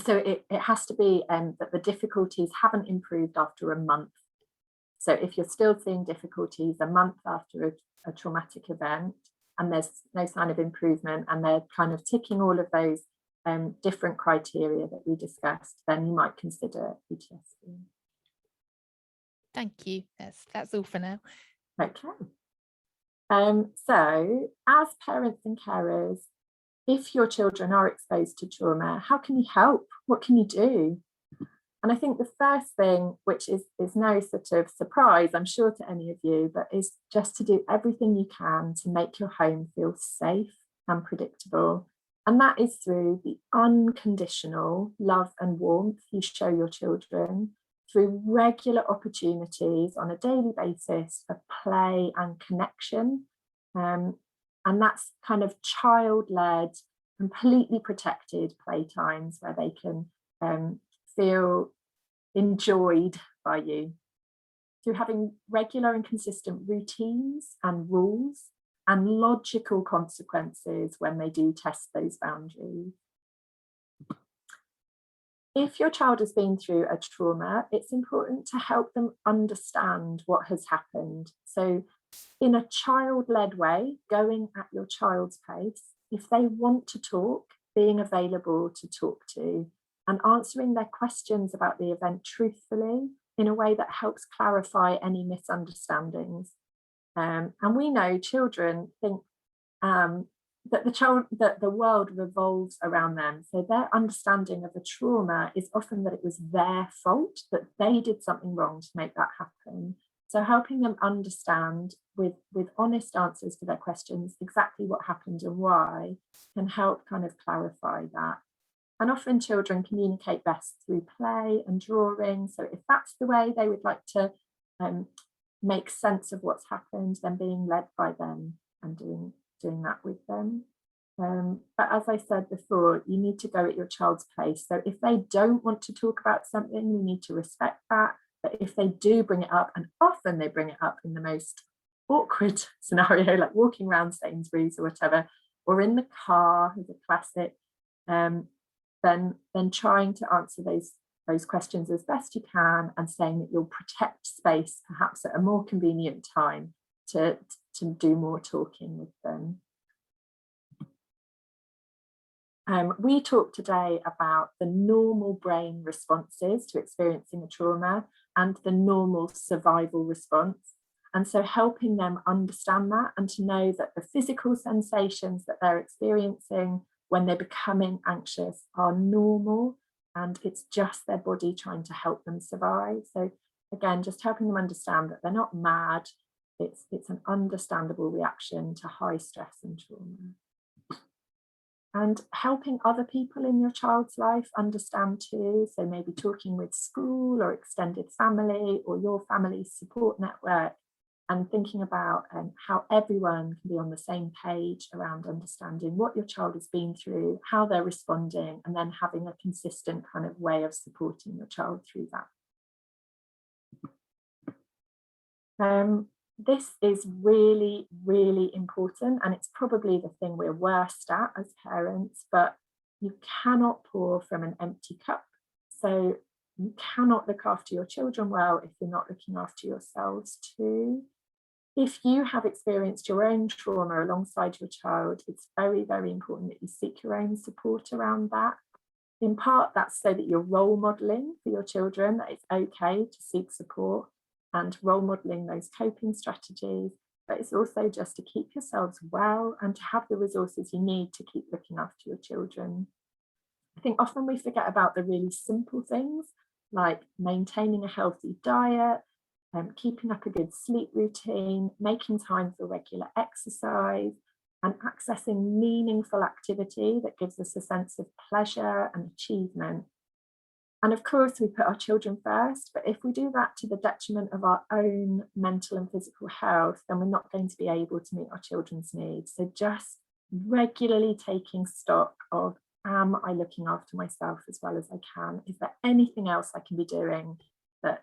So it has to be that the difficulties haven't improved after a month. So if you're still seeing difficulties a month after a traumatic event, and there's no sign of improvement, and they're kind of ticking all of those different criteria that we discussed, then you might consider PTSD. Thank you. That's all for now. Okay. So as parents and carers, if your children are exposed to trauma, how can you help? What can you do? And I think the first thing, which is no sort of surprise, I'm sure, to any of you, but is just to do everything you can to make your home feel safe and predictable. And that is through the unconditional love and warmth you show your children, through regular opportunities on a daily basis for play and connection. And that's kind of child-led, completely protected playtimes where they can feel enjoyed by you. Through having regular and consistent routines and rules, and logical consequences when they do test those boundaries. If your child has been through a trauma, it's important to help them understand what has happened. So in a child-led way, going at your child's pace, if they want to talk, being available to talk to, and answering their questions about the event truthfully in a way that helps clarify any misunderstandings. And we know children think that the world revolves around them. So their understanding of a trauma is often that it was their fault, that they did something wrong to make that happen. So helping them understand with honest answers to their questions exactly what happened and why can help kind of clarify that. And often children communicate best through play and drawing. So if that's the way they would like to make sense of what's happened, then being led by them and doing that with them. But as I said before, you need to go at your child's pace. So if they don't want to talk about something, we need to respect that. But if they do bring it up, and often they bring it up in the most awkward scenario, like walking around Sainsbury's or whatever, or in the car is a classic, then trying to answer those questions as best you can, and saying that you'll protect space perhaps at a more convenient time to do more talking with them. We talked today about the normal brain responses to experiencing a trauma and the normal survival response. And so helping them understand that, and to know that the physical sensations that they're experiencing when they're becoming anxious are normal, and it's just their body trying to help them survive. So again, just helping them understand that they're not mad. It's an understandable reaction to high stress and trauma. And helping other people in your child's life understand too. So maybe talking with school or extended family or your family's support network, and thinking about how everyone can be on the same page around understanding what your child has been through, how they're responding, and then having a consistent kind of way of supporting your child through that. This is really, really important, and it's probably the thing we're worst at as parents, but you cannot pour from an empty cup. So you cannot look after your children well if you're not looking after yourselves too. If you have experienced your own trauma alongside your child, it's very, very important that you seek your own support around that. In part, that's so that you're role modeling for your children, that it's okay to seek support, and role modeling those coping strategies, but it's also just to keep yourselves well and to have the resources you need to keep looking after your children. I think often we forget about the really simple things, like maintaining a healthy diet, keeping up a good sleep routine, making time for regular exercise, and accessing meaningful activity that gives us a sense of pleasure and achievement. And of course, we put our children first, but if we do that to the detriment of our own mental and physical health, then we're not going to be able to meet our children's needs. So just regularly taking stock of, am I looking after myself as well as I can? Is there anything else I can be doing that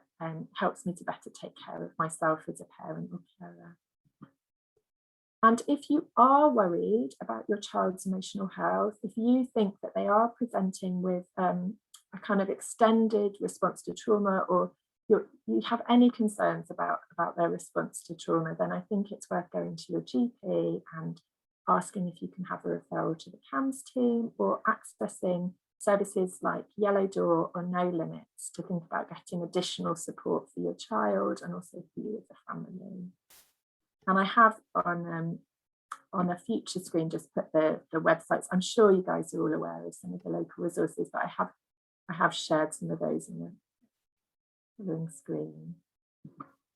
helps me to better take care of myself as a parent or carer? And if you are worried about your child's emotional health, if you think that they are presenting with a kind of extended response to trauma, or you have any concerns about their response to trauma, then I think it's worth going to your GP and asking if you can have a referral to the CAMS team, or accessing services like Yellow Door or No Limits to think about getting additional support for your child and also for you as a family. And I have on a future screen just put the websites. I'm sure you guys are all aware of some of the local resources, but I have shared some of those in the screen.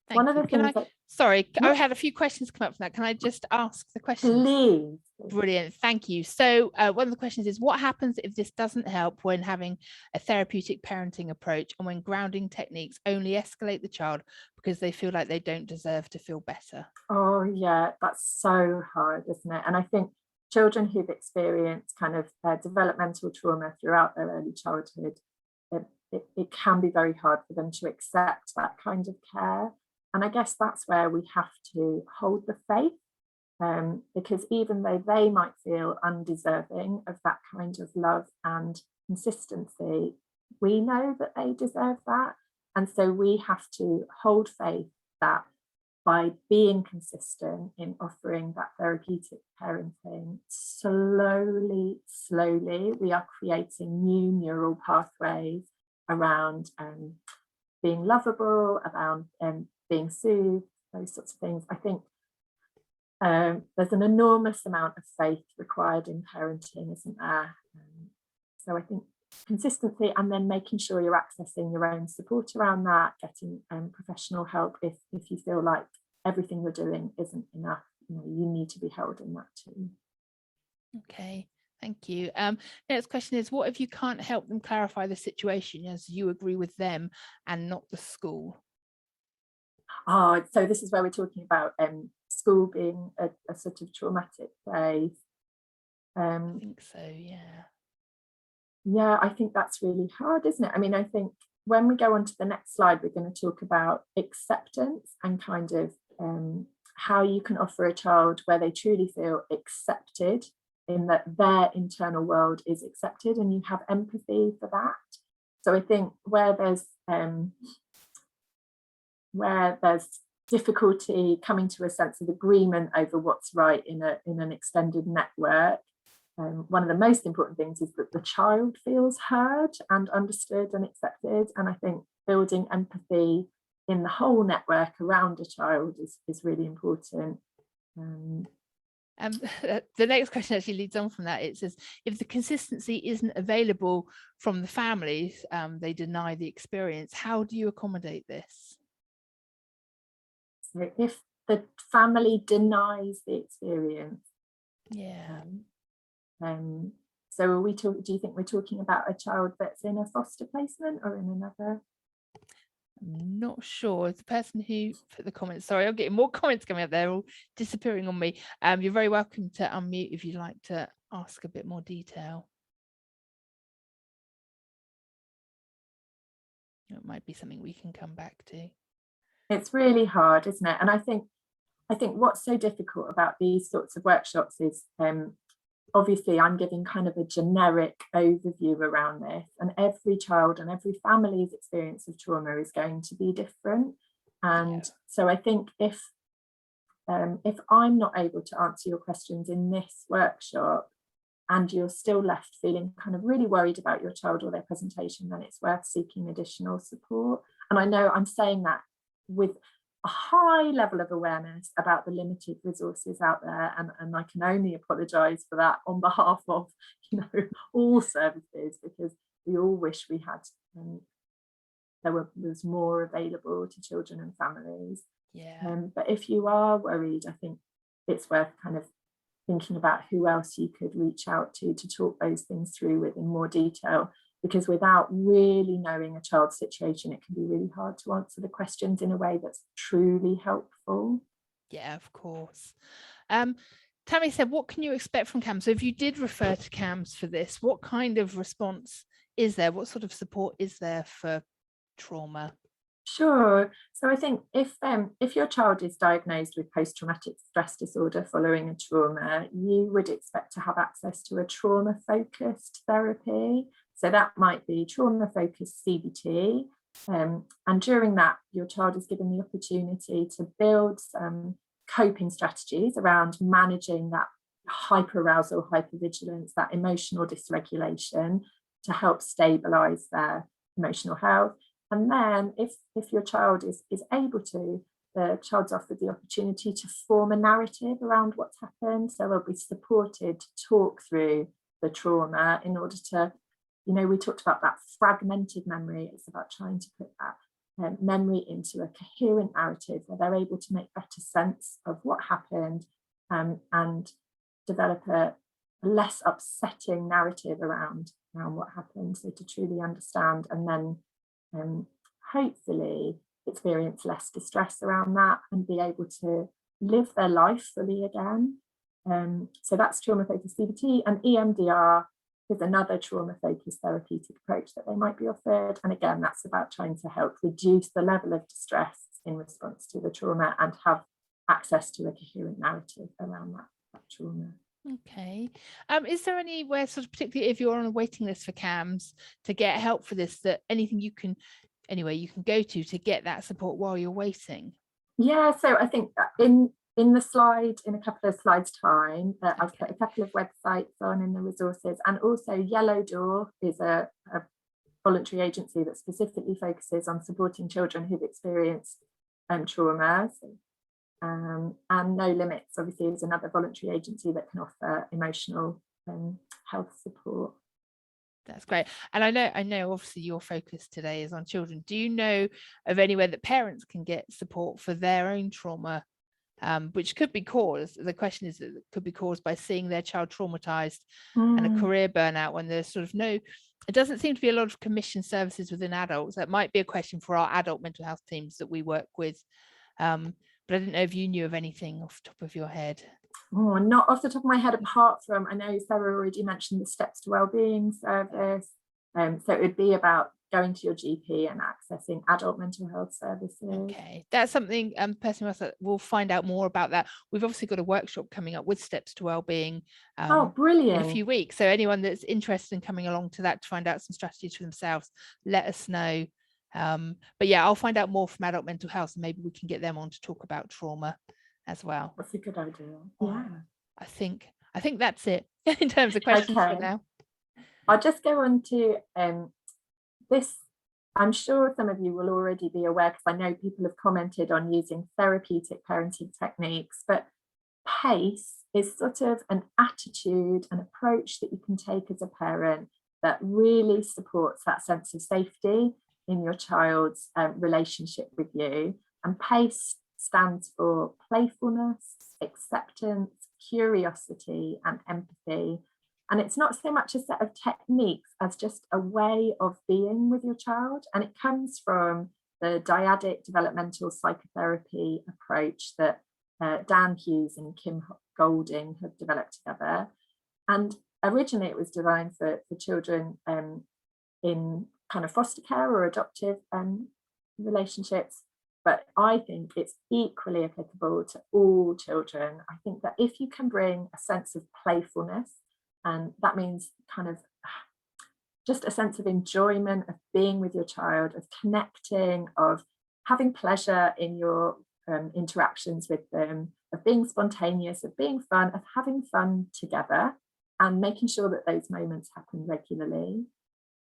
Thank you. Sorry, I had a few questions come up from that. Can I just ask the question? Please. Brilliant, thank you. So one of the questions is, what happens if this doesn't help when having a therapeutic parenting approach, and when grounding techniques only escalate the child because they feel like they don't deserve to feel better? Oh yeah, that's so hard, isn't it? And I think children who've experienced kind of developmental trauma throughout their early childhood, it can be very hard for them to accept that kind of care. And I guess that's where we have to hold the faith, because even though they might feel undeserving of that kind of love and consistency, we know that they deserve that. And so we have to hold faith that by being consistent in offering that therapeutic parenting, slowly, we are creating new neural pathways around being lovable, around being soothed, those sorts of things. I think there's an enormous amount of faith required in parenting, isn't there? So I think consistency, and then making sure you're accessing your own support around that, getting professional help if you feel like everything you're doing isn't enough. You need to be held in that too. Okay, thank you. Next question is, what if you can't help them clarify the situation as you agree with them and not the school? So this is where we're talking about school being a sort of traumatic place. I think so, yeah. Yeah, I think that's really hard, isn't it? I mean, I think when we go on to the next slide, we're going to talk about acceptance and kind of how you can offer a child where they truly feel accepted, in that their internal world is accepted, and you have empathy for that. So I think where there's difficulty coming to a sense of agreement over what's right in an extended network, one of the most important things is that the child feels heard and understood and accepted. And I think building empathy in the whole network around a child is really important. The next question actually leads on from that. It says, if the consistency isn't available from the families, they deny the experience. How do you accommodate this? So if the family denies the experience, yeah. So do you think we're talking about a child that's in a foster placement or in another? I'm not sure. The person who put the comments, sorry, I'm getting more comments coming up there, all disappearing on me. You're very welcome to unmute if you'd like to ask a bit more detail. It might be something we can come back to. It's really hard, isn't it? And I think what's so difficult about these sorts of workshops is obviously I'm giving kind of a generic overview around this, and every child and every family's experience of trauma is going to be different. And so I think if I'm not able to answer your questions in this workshop and you're still left feeling kind of really worried about your child or their presentation, then it's worth seeking additional support. And I know I'm saying that with a high level of awareness about the limited resources out there, and I can only apologise for that on behalf of all services, because we all wish we had there was more available to children and families. But if you are worried, I think it's worth kind of thinking about who else you could reach out to talk those things through with in more detail, because without really knowing a child's situation, it can be really hard to answer the questions in a way that's truly helpful. Yeah, of course. Tammy said, what can you expect from CAMHS? So if you did refer to CAMHS for this, what kind of response is there? What sort of support is there for trauma? Sure. So I think if your child is diagnosed with post-traumatic stress disorder following a trauma, you would expect to have access to a trauma-focused therapy. So that might be trauma-focused CBT. And during that, your child is given the opportunity to build some coping strategies around managing that hyperarousal, hypervigilance, that emotional dysregulation, to help stabilize their emotional health. And then if your child is able to, the child's offered the opportunity to form a narrative around what's happened. So they'll be supported to talk through the trauma in order to, we talked about that fragmented memory. It's about trying to put that memory into a coherent narrative where they're able to make better sense of what happened, and develop a less upsetting narrative around what happened, so to truly understand, and then hopefully experience less distress around that and be able to live their life fully again. So that's trauma-focused CBT, and EMDR is another trauma-focused therapeutic approach that they might be offered. And again, that's about trying to help reduce the level of distress in response to the trauma and have access to a coherent narrative around that trauma. Okay. Is there anywhere, sort of particularly if you're on a waiting list for CAMHS, to get help for this, that anything you can, anywhere you can go to get that support while you're waiting? Yeah, so I think in the slide, in a couple of slides time, I've put a couple of websites on in the resources, and also Yellow Door is a voluntary agency that specifically focuses on supporting children who've experienced trauma. And No Limits obviously is another voluntary agency that can offer emotional health support. That's great. And I know obviously your focus today is on children. Do you know of anywhere that parents can get support for their own trauma, which could be caused, the question is, that it could be caused by seeing their child traumatized and a career burnout, when there's sort of it doesn't seem to be a lot of commissioned services within adults. That might be a question for our adult mental health teams that we work with. But I didn't know if you knew of anything off the top of your head. Oh, not off the top of my head, apart from, I know Sarah already mentioned the Steps to Wellbeing service. So it would be about going to your GP and accessing adult mental health services. Okay, that's something personally we'll find out more about that. We've obviously got a workshop coming up with Steps to Wellbeing oh, brilliant. in a few weeks. So anyone that's interested in coming along to that to find out some strategies for themselves, let us know. But yeah, I'll find out more from adult mental health, and maybe we can get them on to talk about trauma as well. That's a good idea. Yeah, I think that's it in terms of questions for now. I'll just go on to this. I'm sure some of you will already be aware, because I know people have commented on using therapeutic parenting techniques, but PACE is sort of an attitude, an approach that you can take as a parent that really supports that sense of safety in your child's relationship with you. And PACE stands for playfulness, acceptance, curiosity, and empathy. And it's not so much a set of techniques as just a way of being with your child. And it comes from the dyadic developmental psychotherapy approach that Dan Hughes and Kim Golding have developed together. And originally it was designed for children in kind of foster care or adoptive relationships. But I think it's equally applicable to all children. I think that if you can bring a sense of playfulness, and that means kind of just a sense of enjoyment of being with your child, of connecting, of having pleasure in your interactions with them, of being spontaneous, of being fun, of having fun together, and making sure that those moments happen regularly.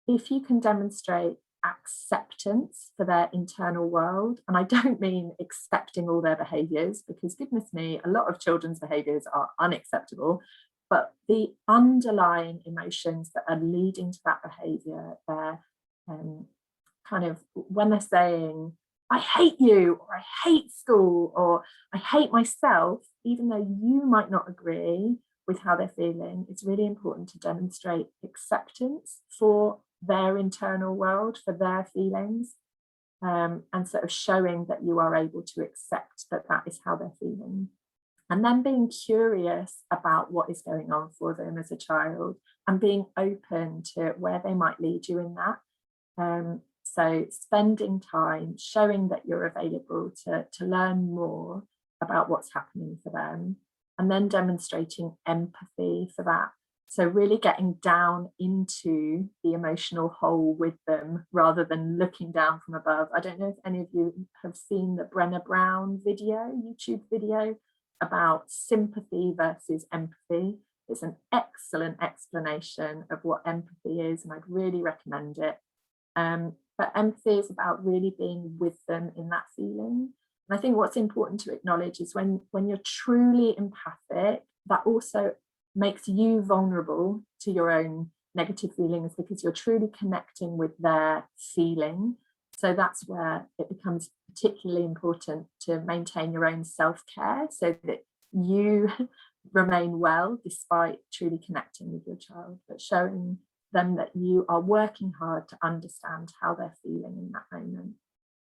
If you can demonstrate acceptance for their internal world, and I don't mean accepting all their behaviours, because goodness me, a lot of children's behaviours are unacceptable, but the underlying emotions that are leading to that behaviour, they're kind of, when they're saying, I hate you, or I hate school, or I hate myself, even though you might not agree with how they're feeling, it's really important to demonstrate acceptance for their internal world, for their feelings, and sort of showing that you are able to accept that that is how they're feeling. And then being curious about what is going on for them as a child, and being open to where they might lead you in that. So spending time, showing that you're available to learn more about what's happening for them, and then demonstrating empathy for that. So really getting down into the emotional hole with them rather than looking down from above. I don't know if any of you have seen the Brené Brown video, YouTube video, about sympathy versus empathy. It's an excellent explanation of what empathy is, and I'd really recommend it. But empathy is about really being with them in that feeling. And I think what's important to acknowledge is when you're truly empathic, that also makes you vulnerable to your own negative feelings, because you're truly connecting with their feeling. So that's where it becomes particularly important to maintain your own self-care, so that you remain well despite truly connecting with your child, but showing them that you are working hard to understand how they're feeling in that moment.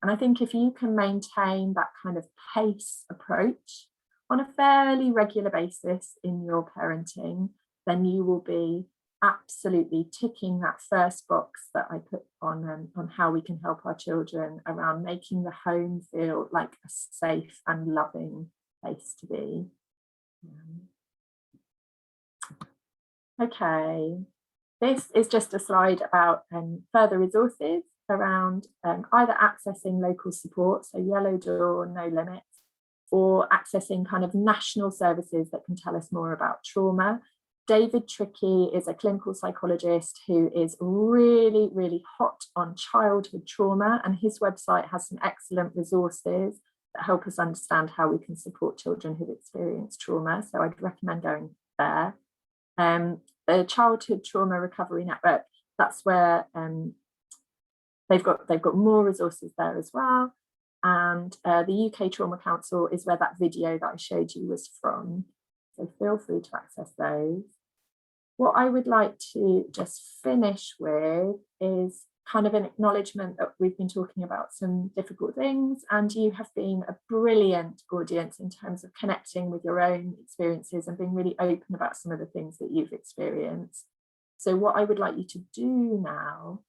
And I think if you can maintain that kind of PACE approach on a fairly regular basis in your parenting, then you will be absolutely ticking that first box that I put on how we can help our children around making the home feel like a safe and loving place to be. Okay, this is just a slide about further resources around either accessing local support, so Yellow Door, No Limits, or accessing kind of national services that can tell us more about trauma. David Trickey is a clinical psychologist who is really, really hot on childhood trauma, and his website has some excellent resources that help us understand how we can support children who've experienced trauma. So I'd recommend going there. The Childhood Trauma Recovery Network, that's where they've got more resources there as well. And the UK Trauma Council is where that video that I showed you was from. So feel free to access those. What I would like to just finish with is kind of an acknowledgement that we've been talking about some difficult things, and you have been a brilliant audience in terms of connecting with your own experiences and being really open about some of the things that you've experienced. So what I would like you to do now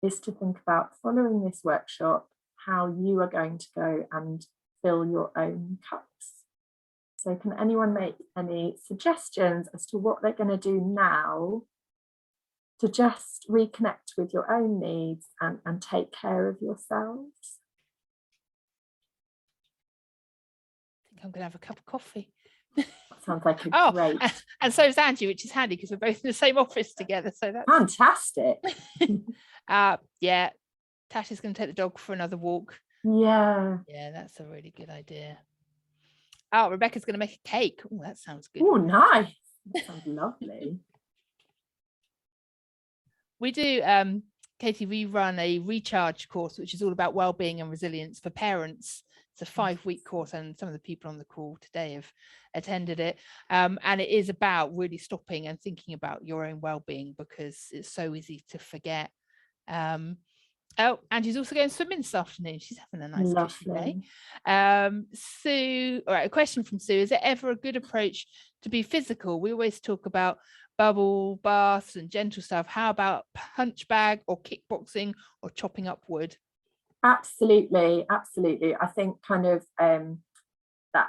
is to think about, following this workshop, how you are going to go and fill your own cups. So can anyone make any suggestions as to what they're going to do now to just reconnect with your own needs and take care of yourselves? I think I'm going to have a cup of coffee. That sounds like a great. And so is Angie, which is handy because we're both in the same office together. So that's fantastic. Yeah, Tash is going to take the dog for another walk. Yeah. Yeah, that's a really good idea. Oh, Rebecca's going to make a cake. Oh, that sounds good. Oh, nice. That sounds lovely. We do, Katie, we run a recharge course, which is all about well-being and resilience for parents. It's a 5-week course, and some of the people on the call today have attended it. And it is about really stopping and thinking about your own well-being, because it's so easy to forget. Oh, and she's also going swimming this afternoon. She's having a nice cushy day. Sue, all right, a question from Sue. Is it ever a good approach to be physical? We always talk about bubble baths and gentle stuff. How about punch bag or kickboxing or chopping up wood? Absolutely, absolutely. I think kind of that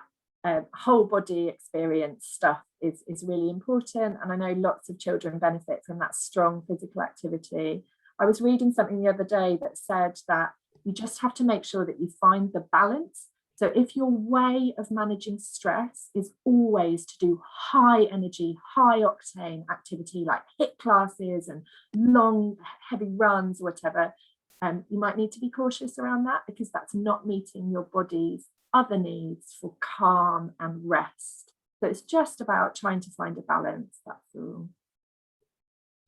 whole body experience stuff is really important. And I know lots of children benefit from that strong physical activity. I was reading something the other day that said that you just have to make sure that you find the balance. So if your way of managing stress is always to do high energy, high octane activity like HIIT classes and long, heavy runs or whatever, you might need to be cautious around that, because that's not meeting your body's other needs for calm and rest. So it's just about trying to find a balance, that's all.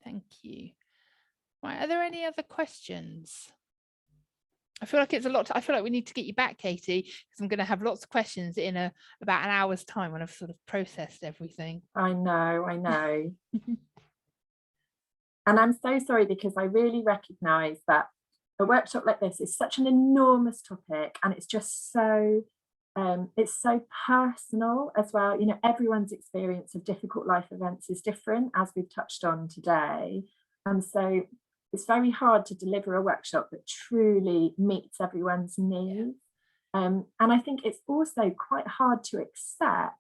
Thank you. Right, are there any other questions? I feel like it's a lot. I feel like we need to get you back, Katie, because I'm going to have lots of questions in about an hour's time when I've sort of processed everything. I know. And I'm so sorry, because I really recognise that a workshop like this is such an enormous topic, and it's just so it's so personal as well. You know, everyone's experience of difficult life events is different, as we've touched on today, and so it's very hard to deliver a workshop that truly meets everyone's needs. And I think it's also quite hard to accept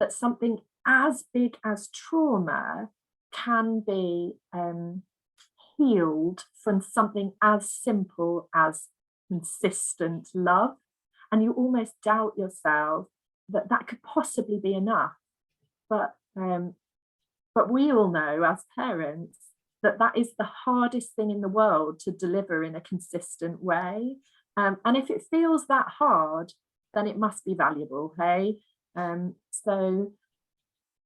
that something as big as trauma can be healed from something as simple as consistent love. And you almost doubt yourself that that could possibly be enough. But we all know as parents that that is the hardest thing in the world to deliver in a consistent way. And if it feels that hard, then it must be valuable, hey? So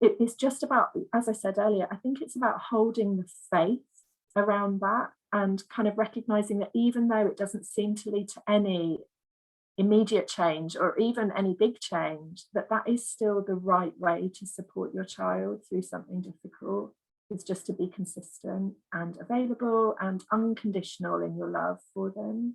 it's just about, as I said earlier, I think it's about holding the faith around that and kind of recognizing that even though it doesn't seem to lead to any immediate change or even any big change, that that is still the right way to support your child through something difficult. Is just to be consistent and available and unconditional in your love for them.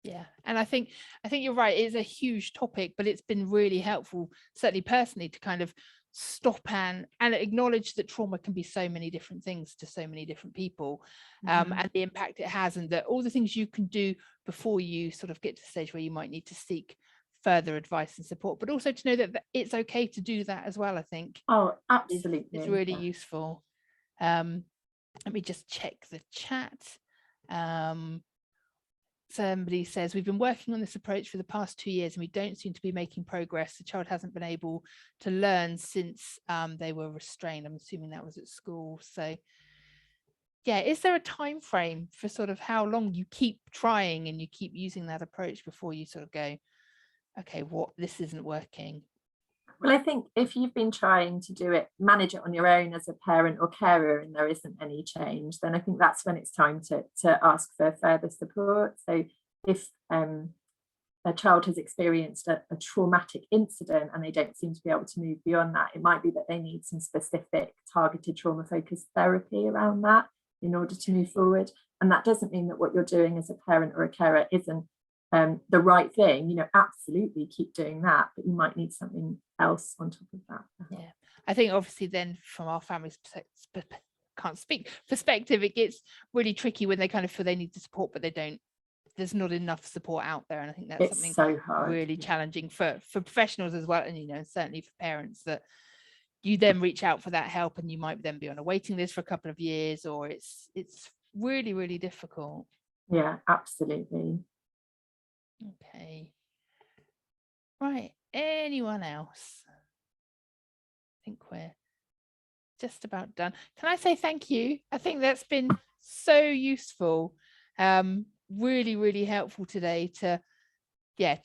Yeah, and I think you're right. It's a huge topic, but it's been really helpful, certainly personally, to kind of stop and acknowledge that trauma can be so many different things to so many different people, and the impact it has, and that all the things you can do before you sort of get to the stage where you might need to seek further advice and support, but also to know that it's okay to do that as well. I think it's really useful. Let me just check the chat. Somebody says, we've been working on this approach for the past 2 years and we don't seem to be making progress. The child hasn't been able to learn since they were restrained. I'm assuming that was at school. So yeah, is there a time frame for sort of how long you keep trying and you keep using that approach before you sort of go, okay, this isn't working? Well, I think if you've been trying to do it, manage it on your own as a parent or carer, and there isn't any change, then I think that's when it's time to ask for further support. So if a child has experienced a traumatic incident and they don't seem to be able to move beyond that, it might be that they need some specific targeted trauma-focused therapy around that in order to move forward. And that doesn't mean that what you're doing as a parent or a carer isn't the right thing. You know, absolutely keep doing that, but you might need something else on top of that. Yeah, I think obviously then from our family's perspective, it gets really tricky when they kind of feel they need the support, but they don't. There's not enough support out there, and I think that's something so hard, really challenging for professionals as well, and you know, certainly for parents, that you then reach out for that help and you might then be on a waiting list for a couple of years, or it's really, really difficult. Yeah, absolutely. Okay, right, anyone else? I think we're just about done. Can I say thank you? I think that's been so useful, really, really helpful today to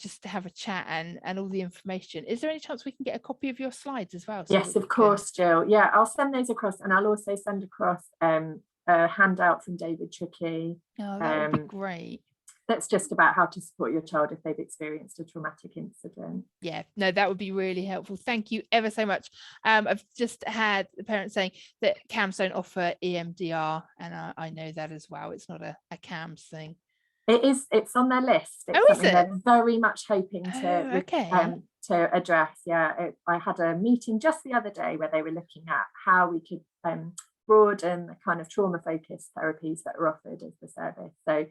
just to have a chat and all the information. Is there any chance we can get a copy of your slides as well? Yes, of course, Jill. Yeah, I'll send those across, and I'll also send across a handout from David Trickey. Oh, that would be great. That's just about how to support your child if they've experienced a traumatic incident. Yeah, no, that would be really helpful. Thank you ever so much. I've just had the parents saying that CAMS don't offer EMDR, and I know that as well. It's not a CAMS thing. It's on their list. It's something they're very much hoping to address. Yeah, I had a meeting just the other day where they were looking at how we could broaden the kind of trauma-focused therapies that are offered as the service. So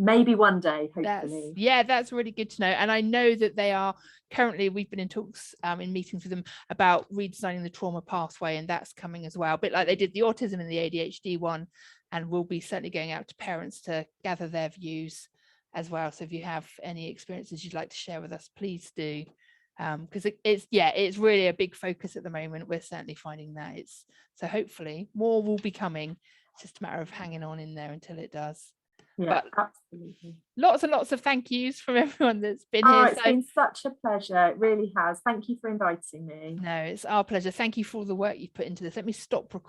maybe one day, hopefully. That's really good to know. And I know that they are currently, we've been in talks in meetings with them about redesigning the trauma pathway, and that's coming as well, a bit like they did the autism and the ADHD one. And we'll be certainly going out to parents to gather their views as well. So if you have any experiences you'd like to share with us, please do, because it's really a big focus at the moment. We're certainly finding that so hopefully more will be coming. It's just a matter of hanging on in there until it does. Yeah, absolutely. Lots and lots of thank yous from everyone that's been here. It's been such a pleasure. It really has. Thank you for inviting me. No, it's our pleasure. Thank you for all the work you've put into this. Let me stop recording.